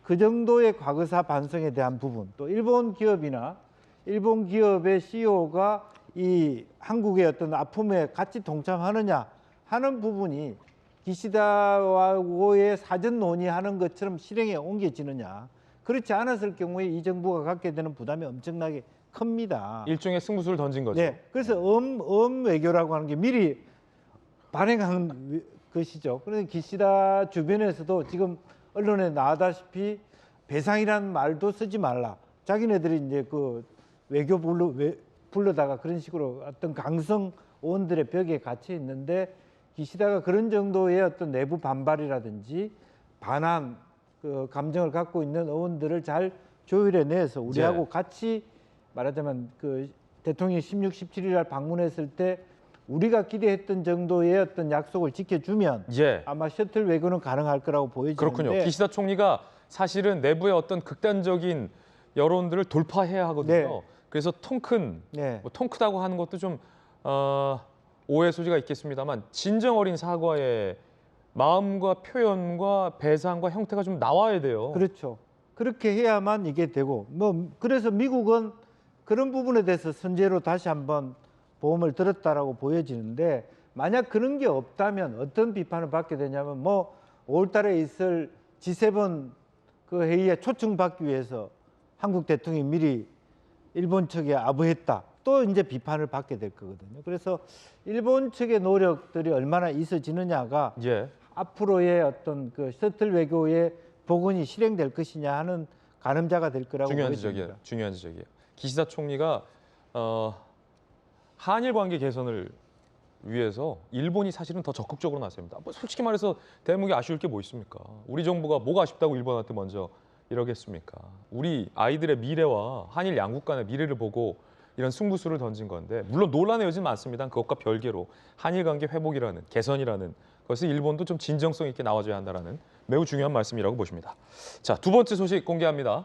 그 정도의 과거사 반성에 대한 부분 또 일본 기업이나 일본 기업의 CEO가 이 한국의 어떤 아픔에 같이 동참하느냐 하는 부분이 기시다와의 사전 논의하는 것처럼 실행에 옮겨지느냐 그렇지 않았을 경우에 이 정부가 갖게 되는 부담이 엄청나게 큽니다. 일종의 승부수를 던진 거죠. 네, 그래서 외교라고 하는 게 미리 발행한 것이죠. 그런데 기시다 주변에서도 지금 언론에 나왔다시피 배상이라는 말도 쓰지 말라. 자기네들이 이제 그 외교 불러다가 그런 식으로 어떤 강성 의원들의 벽에 갇혀 있는데 기시다가 그런 정도의 어떤 내부 반발이라든지 반한 그 감정을 갖고 있는 의원들을 잘 조율해내서 우리하고 같이 말하자면 그 대통령이 16, 17일 날 방문했을 때 우리가 기대했던 정도의 어떤 약속을 지켜주면 아마 셔틀 외교는 가능할 거라고 보여지는데 그렇군요. 기시다 총리가 사실은 내부의 어떤 극단적인 여론들을 돌파해야 하거든요. 그래서 통 크다고 하는 것도 좀 오해 소지가 있겠습니다만 진정 어린 사과의 마음과 표현과 배상과 형태가 좀 나와야 돼요. 그렇죠. 그렇게 해야만 이게 되고 그래서 미국은 그런 부분에 대해서 선제로 다시 한번 보험을 들었다라고 보여지는데 만약 그런 게 없다면 어떤 비판을 받게 되냐면 5월 달에 있을 G7 그 회의에 초청받기 위해서 한국 대통령이 미리 일본 측에 아부했다. 또 이제 비판을 받게 될 거거든요. 그래서 일본 측의 노력들이 얼마나 있어지느냐가 앞으로의 어떤 그 셔틀 외교의 복원이 실행될 것이냐 하는 가늠자가 될 거라고 보여집니다. 중요한 지적이에요. 기시다 총리가 한일 관계 개선을 위해서 일본이 사실은 더 적극적으로 나섭니다. 솔직히 말해서 대목이 아쉬울 게 뭐 있습니까? 우리 정부가 뭐가 아쉽다고 일본한테 먼저 이러겠습니까? 우리 아이들의 미래와 한일 양국 간의 미래를 보고 이런 승부수를 던진 건데 물론 논란의 여지는 많습니다. 그것과 별개로 한일 관계 회복이라는 개선이라는 것을 일본도 좀 진정성 있게 나와줘야 한다는 매우 중요한 말씀이라고 보십니다. 자, 두 번째 소식 공개합니다.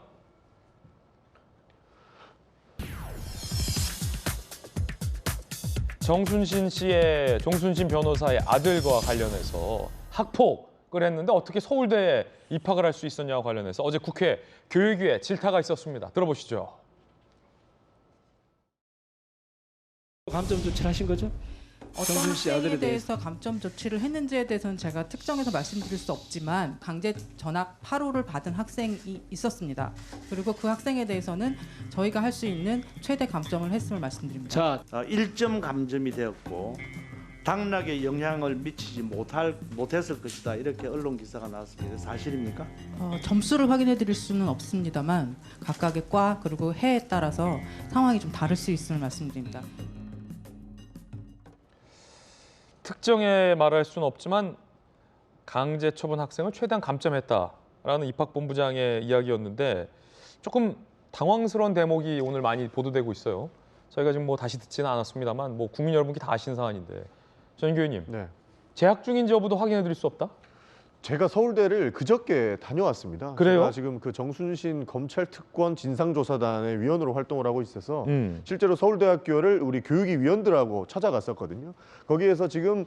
정순신 변호사의 아들과 관련해서 학폭을 했는데 어떻게 서울대에 입학을 할 수 있었냐와 관련해서 어제 국회 교육위에 질타가 있었습니다. 들어보시죠. 감점 조치를 하신 거죠? 어떤 학생에 대해서 감점 조치를 했는지에 대해서는 제가 특정해서 말씀드릴 수 없지만 강제 전학 8호를 받은 학생이 있었습니다. 그리고 그 학생에 대해서는 저희가 할 수 있는 최대 감점을 했음을 말씀드립니다. 자, 1점 감점이 되었고 당락에 영향을 미치지 못했을 것이다. 이렇게 언론 기사가 나왔습니다. 사실입니까? 점수를 확인해 드릴 수는 없습니다만 각각의 과 그리고 해에 따라서 상황이 좀 다를 수 있음을 말씀드립니다. 특정에 말할 수는 없지만 강제 처분 학생을 최대한 감점했다라는 입학본부장의 이야기였는데 조금 당황스러운 대목이 오늘 많이 보도되고 있어요. 저희가 지금 다시 듣지는 않았습니다만 국민 여러분께 다 아시는 사안인데 전 교수님 재학 중인지 여부도 확인해 드릴 수 없다? 제가 서울대를 그저께 다녀왔습니다. 그래요? 제가 지금 그 정순신 검찰특권 진상조사단의 위원으로 활동을 하고 있어서 실제로 서울대학교를 우리 교육위 위원들하고 찾아갔었거든요. 거기에서 지금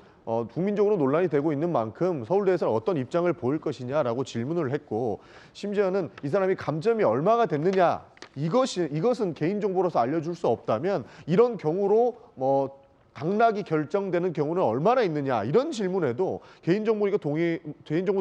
국민적으로 논란이 되고 있는 만큼 서울대에서는 어떤 입장을 보일 것이냐라고 질문을 했고, 심지어는 이 사람이 감점이 얼마가 됐느냐, 이것은 개인정보로서 알려줄 수 없다면 이런 경우로 당락이 결정되는 경우는 얼마나 있느냐, 이런 질문에도 개인정보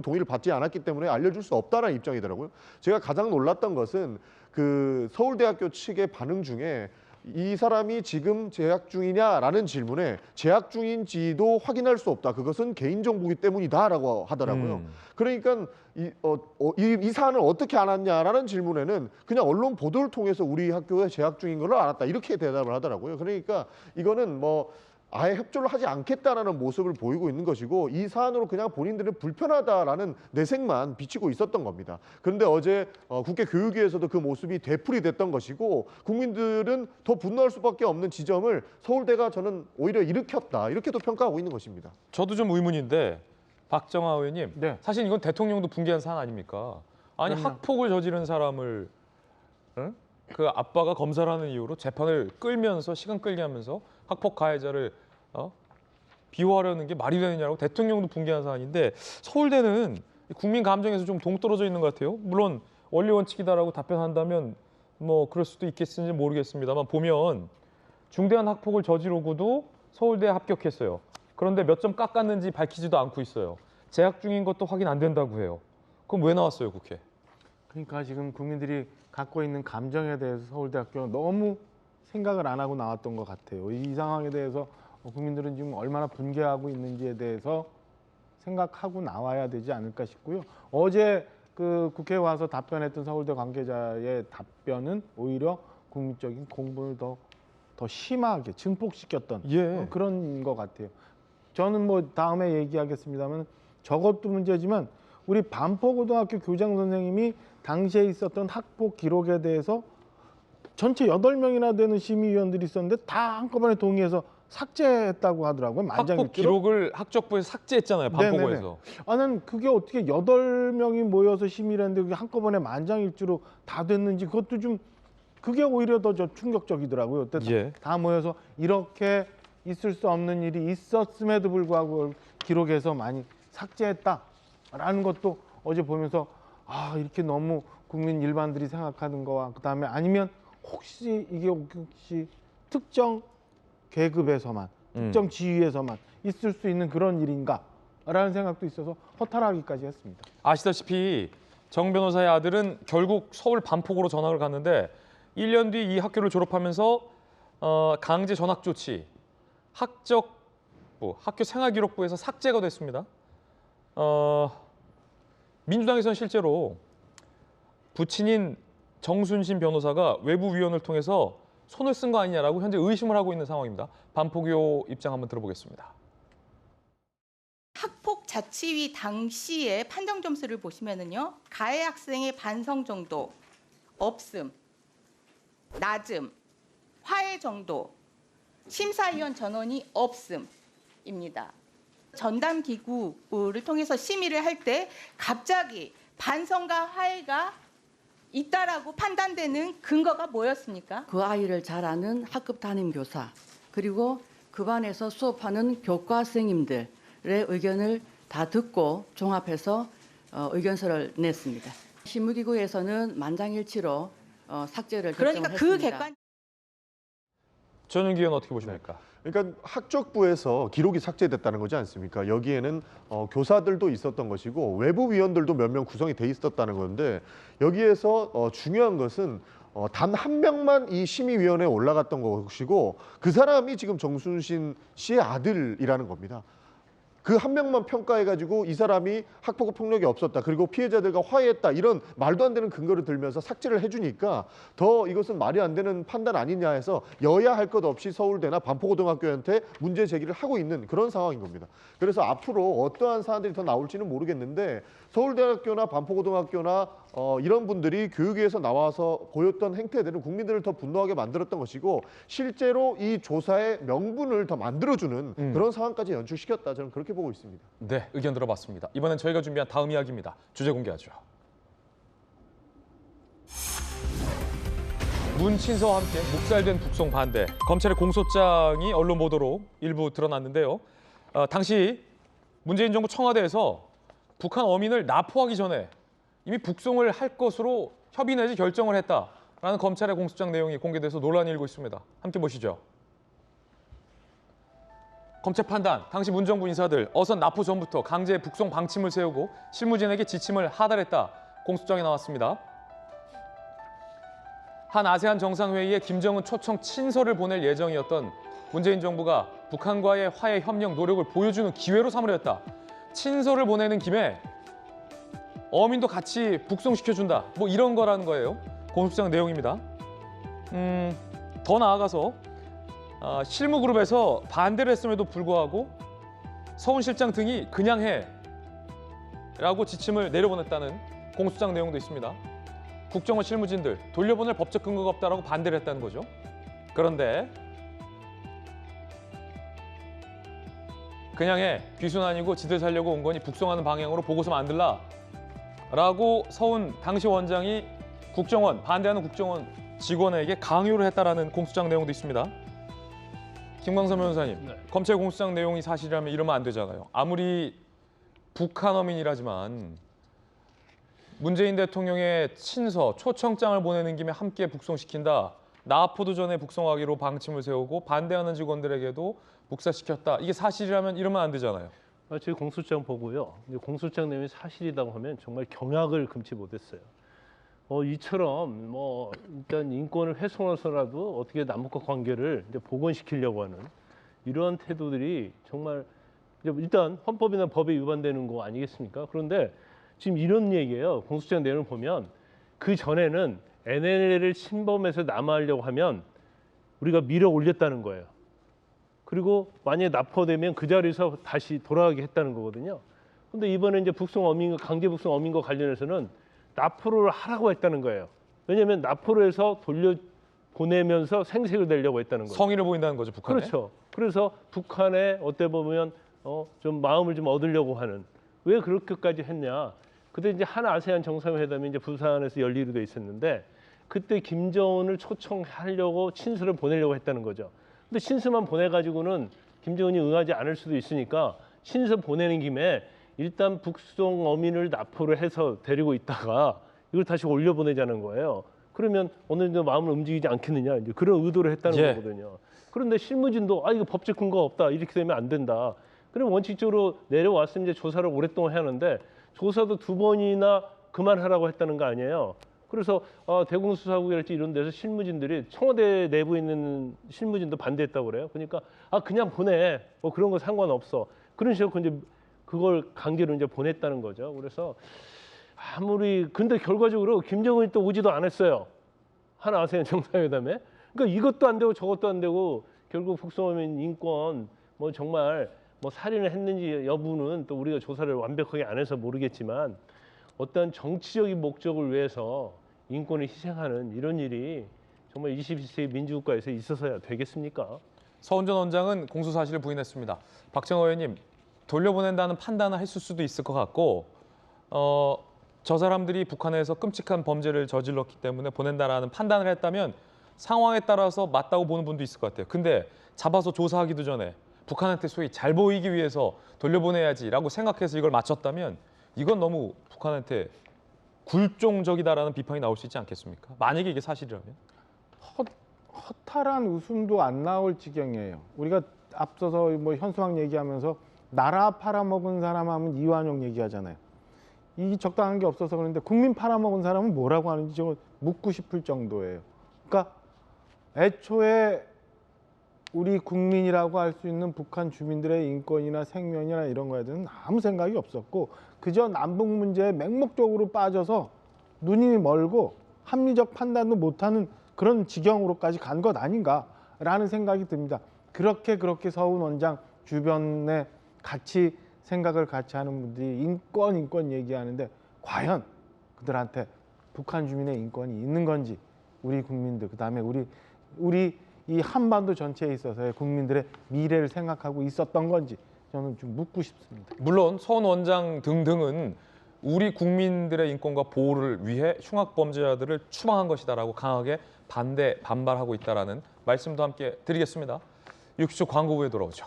동의를 받지 않았기 때문에 알려줄 수 없다는 입장이더라고요. 제가 가장 놀랐던 것은 그 서울대학교 측의 반응 중에 이 사람이 지금 재학 중이냐라는 질문에 재학 중인지도 확인할 수 없다. 그것은 개인정보이기 때문이다라고 하더라고요. 그러니까 이 사안을 어떻게 알았냐라는 질문에는 그냥 언론 보도를 통해서 우리 학교에 재학 중인 걸로 알았다. 이렇게 대답을 하더라고요. 그러니까 이거는 아예 협조를 하지 않겠다라는 모습을 보이고 있는 것이고, 이 사안으로 그냥 본인들은 불편하다라는 내색만 비치고 있었던 겁니다. 그런데 어제 국회 교육위에서도 그 모습이 되풀이됐던 것이고, 국민들은 더 분노할 수밖에 없는 지점을 서울대가 저는 오히려 일으켰다, 이렇게도 평가하고 있는 것입니다. 저도 좀 의문인데 박정아 의원님, 네. 사실 이건 대통령도 분개한 사안 아닙니까? 아니 그럼요. 학폭을 저지른 사람을 그 아빠가 검사를 하는 이유로 재판을 끌면서 시간 끌게 하면서 학폭 가해자를 비호하려는 게 말이 되느냐고 대통령도 분개한 사안인데, 서울대는 국민 감정에서 좀 동떨어져 있는 것 같아요. 물론 원리 원칙이다라고 답변한다면 그럴 수도 있겠는지 모르겠습니다만, 보면 중대한 학폭을 저지르고도 서울대에 합격했어요. 그런데 몇 점 깎았는지 밝히지도 않고 있어요. 재학 중인 것도 확인 안 된다고 해요. 그럼 왜 나왔어요, 국회? 그러니까 지금 국민들이 갖고 있는 감정에 대해서 서울대학교는 너무 생각을 안 하고 나왔던 것 같아요. 이 상황에 대해서 국민들은 지금 얼마나 분개하고 있는지에 대해서 생각하고 나와야 되지 않을까 싶고요. 어제 그 국회에 와서 답변했던 서울대 관계자의 답변은 오히려 국민적인 공분을 더 심하게 증폭시켰던 그런 것 같아요. 저는 다음에 얘기하겠습니다만, 저것도 문제지만 우리 반포고등학교 교장 선생님이 당시에 있었던 학폭 기록에 대해서 전체 8명이나 되는 심의위원들이 있었는데 다 한꺼번에 동의해서 삭제했다고 하더라고요. 학폭 기록을 학적부에서 삭제했잖아요, 반포고에서. 나는 그게 어떻게 8명이 모여서 심의를 했는데 그게 한꺼번에 만장일치로 다 됐는지, 그것도 좀 그게 오히려 더 충격적이더라고요. 다 모여서 이렇게 있을 수 없는 일이 있었음에도 불구하고 기록에서 많이 삭제했다라는 것도 어제 보면서 이렇게 너무 국민 일반들이 생각하는 거와 그다음에 아니면 혹시 특정 계급에서만 특정 지위에서만 있을 수 있는 그런 일인가라는 생각도 있어서 허탈하기까지 했습니다. 아시다시피 정 변호사의 아들은 결국 서울 반포고로 전학을 갔는데 1년 뒤 이 학교를 졸업하면서 강제 전학 조치, 학적부, 학교 생활기록부에서 삭제가 됐습니다. 민주당에서는 실제로 부친인 정순신 변호사가 외부 위원을 통해서 손을 쓴 거 아니냐라고 현재 의심을 하고 있는 상황입니다. 반포교 입장 한번 들어보겠습니다. 학폭 자치위 당시의 판정 점수를 보시면은요, 가해 학생의 반성 정도, 없음, 낮음, 화해 정도, 심사위원 전원이 없음입니다. 전담 기구를 통해서 심의를 할 때 갑자기 반성과 화해가 있다라고 판단되는 근거가 뭐였습니까? 그 아이를 잘 아는 학급 담임 교사, 그리고 그 반에서 수업하는 교과 선생님들의 의견을 다 듣고 종합해서 의견서를 냈습니다. 심의기구에서는 만장일치로 삭제를 결정을 했습니다. 전윤기 의원 어떻게 보십니까? 그러니까 학적부에서 기록이 삭제됐다는 거지 않습니까? 여기에는 교사들도 있었던 것이고 외부 위원들도 몇 명 구성이 돼 있었다는 건데, 여기에서 중요한 것은 단 한 명만 이 심의위원회에 올라갔던 것이고, 그 사람이 지금 정순신 씨의 아들이라는 겁니다. 그 한 명만 평가해가지고 이 사람이 학폭 폭력이 없었다, 그리고 피해자들과 화해했다, 이런 말도 안 되는 근거를 들면서 삭제를 해주니까 더 이것은 말이 안 되는 판단 아니냐 해서 여야 할 것 없이 서울대나 반포고등학교한테 문제 제기를 하고 있는 그런 상황인 겁니다. 그래서 앞으로 어떠한 사안들이 더 나올지는 모르겠는데, 서울대학교나 반포고등학교나 이런 분들이 교육위에서 나와서 보였던 행태들은 국민들을 더 분노하게 만들었던 것이고 실제로 이 조사의 명분을 더 만들어주는 그런 상황까지 연출시켰다. 저는 그렇게 보고 있습니다. 네, 의견 들어봤습니다. 이번엔 저희가 준비한 다음 이야기입니다. 주제 공개하죠. 문친서와 함께 묵살된 북송 반대. 검찰의 공소장이 언론 보도로 일부 드러났는데요. 당시 문재인 정부 청와대에서 북한 어민을 납포하기 전에 이미 북송을 할 것으로 협의 내지 결정을 했다라는 검찰의 공소장 내용이 공개돼서 논란이 일고 있습니다. 함께 보시죠. 검찰 판단, 당시 문정부 인사들 어선 납포 전부터 강제 북송 방침을 세우고 실무진에게 지침을 하달했다. 공소장에 나왔습니다. 한 아세안 정상회의에 김정은 초청 친서를 보낼 예정이었던 문재인 정부가 북한과의 화해 협력 노력을 보여주는 기회로 삼으려 했다. 친서를 보내는 김에 어민도 같이 북송시켜준다. 뭐 이런 거라는 거예요. 공소장 내용입니다. 더 나아가서 실무그룹에서 반대를 했음에도 불구하고 서훈 실장 등이 그냥 해 라고 지침을 내려보냈다는 공소장 내용도 있습니다. 국정원 실무진들 돌려보낼 법적 근거가 없다라고 반대를 했다는 거죠. 그런데 그냥 해, 귀순 아니고 지들 살려고 온 거니 북송하는 방향으로 보고서 만들라 라고 서훈 당시 원장이 국정원, 반대하는 국정원 직원에게 강요를 했다라는 공소장 내용도 있습니다. 김광선 변호사님, 검찰 공소장 내용이 사실이라면 이러면 안 되잖아요. 아무리 북한 어민이라지만 문재인 대통령의 친서, 초청장을 보내는 김에 함께 북송시킨다. 나포도 전에 북송하기로 방침을 세우고 반대하는 직원들에게도 묵살시켰다. 이게 사실이라면 이러면 안 되잖아요. 저희 공소장 보고요. 공소장 내용이 사실이라고 하면 정말 경악을 금치 못했어요. 이처럼 일단 인권을 훼손해서라도 어떻게 남북과 관계를 이제 복원시키려고 하는 이러한 태도들이 정말 일단 헌법이나 법에 위반되는 거 아니겠습니까? 그런데 지금 이런 얘기예요. 공소장 내용을 보면 그 전에는 NLL을 침범해서 남하하려고 하면 우리가 밀어 올렸다는 거예요. 그리고 만약에 납포되면 그 자리에서 다시 돌아가게 했다는 거거든요. 근데 이번에 이제 북송 어민과 강제 북송 어민과 관련해서는 납포를 하라고 했다는 거예요. 왜냐하면 납포를 해서 돌려 보내면서 생색을 내려고 했다는 거죠. 성의를 보인다는 거죠, 북한에. 그렇죠. 그래서 북한에 어떻게 보면 좀 마음을 좀 얻으려고 하는, 왜 그렇게까지 했냐. 그때 이제 한 아세안 정상회담이 이제 부산에서 열리기로 돼 있었는데 그때 김정은을 초청하려고 친서를 보내려고 했다는 거죠. 근데 친서만 보내가지고는 김정은이 응하지 않을 수도 있으니까 친서 보내는 김에 일단 북송 어민을 납포를 해서 데리고 있다가 이걸 다시 올려보내자는 거예요. 그러면 어느 정도 마음을 움직이지 않겠느냐, 이제 그런 의도를 했다는 거거든요. 그런데 실무진도 이거 법적 근거가 없다, 이렇게 되면 안 된다. 그럼 원칙적으로 내려왔으면 이제 조사를 오랫동안 하는데 조사도 2번이나 그만하라고 했다는 거 아니에요. 그래서 대공수사국이랄지 이런 데서 실무진들이 청와대 내부에 있는 실무진도 반대했다고 그래요. 그러니까 그냥 보내, 그런 거 상관없어. 그런 식으로 이제 그걸 강제로 이제 보냈다는 거죠. 그래서 근데 결과적으로 김정은이 또 오지도 않았어요. 한 아세안 정상회담에. 그러니까 이것도 안 되고 저것도 안 되고 결국 북송어민 인권 정말 살인을 했는지 여부는 또 우리가 조사를 완벽하게 안 해서 모르겠지만 어떤 정치적인 목적을 위해서 인권을 희생하는 이런 일이 정말 21세기 민주국가에서 있어서야 되겠습니까? 서훈 전 원장은 공소 사실을 부인했습니다. 박정호 의원님, 돌려보낸다는 판단을 했을 수도 있을 것 같고 저 사람들이 북한에서 끔찍한 범죄를 저질렀기 때문에 보낸다라는 판단을 했다면 상황에 따라서 맞다고 보는 분도 있을 것 같아요. 근데 잡아서 조사하기도 전에 북한한테 소위 잘 보이기 위해서 돌려보내야지라고 생각해서 이걸 맞췄다면 이건 너무 북한한테 굴종적이다라는 비판이 나올 수 있지 않겠습니까? 만약에 이게 사실이라면. 허탈한 웃음도 안 나올 지경이에요. 우리가 앞서서 현수막 얘기하면서 나라 팔아먹은 사람 하면 이완용 얘기하잖아요. 이 적당한 게 없어서 그런데 국민 팔아먹은 사람은 뭐라고 하는지 저거 묻고 싶을 정도예요. 그러니까 애초에 우리 국민이라고 할 수 있는 북한 주민들의 인권이나 생명이나 이런 거에 대해서는 아무 생각이 없었고 그저 남북 문제에 맹목적으로 빠져서 눈이 멀고 합리적 판단도 못하는 그런 지경으로까지 간 것 아닌가라는 생각이 듭니다. 그렇게 서훈 원장 주변에 생각을 같이 하는 분들이 인권 얘기하는데 과연 그들한테 북한 주민의 인권이 있는 건지 우리 국민들 그다음에 우리 이 한반도 전체에 있어서의 국민들의 미래를 생각하고 있었던 건지 저는 좀 묻고 싶습니다. 물론 선 원장 등등은 우리 국민들의 인권과 보호를 위해 흉악범죄자들을 추방한 것이다라고 강하게 반발하고 있다라는 말씀도 함께 드리겠습니다. 60초 광고 후에 돌아오죠.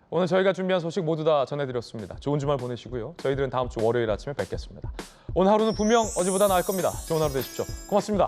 오늘 저희가 준비한 소식 모두 다 전해드렸습니다. 좋은 주말 보내시고요. 저희들은 다음 주 월요일 아침에 뵙겠습니다. 오늘 하루는 분명 어제보다 나을 겁니다. 좋은 하루 되십시오. 고맙습니다.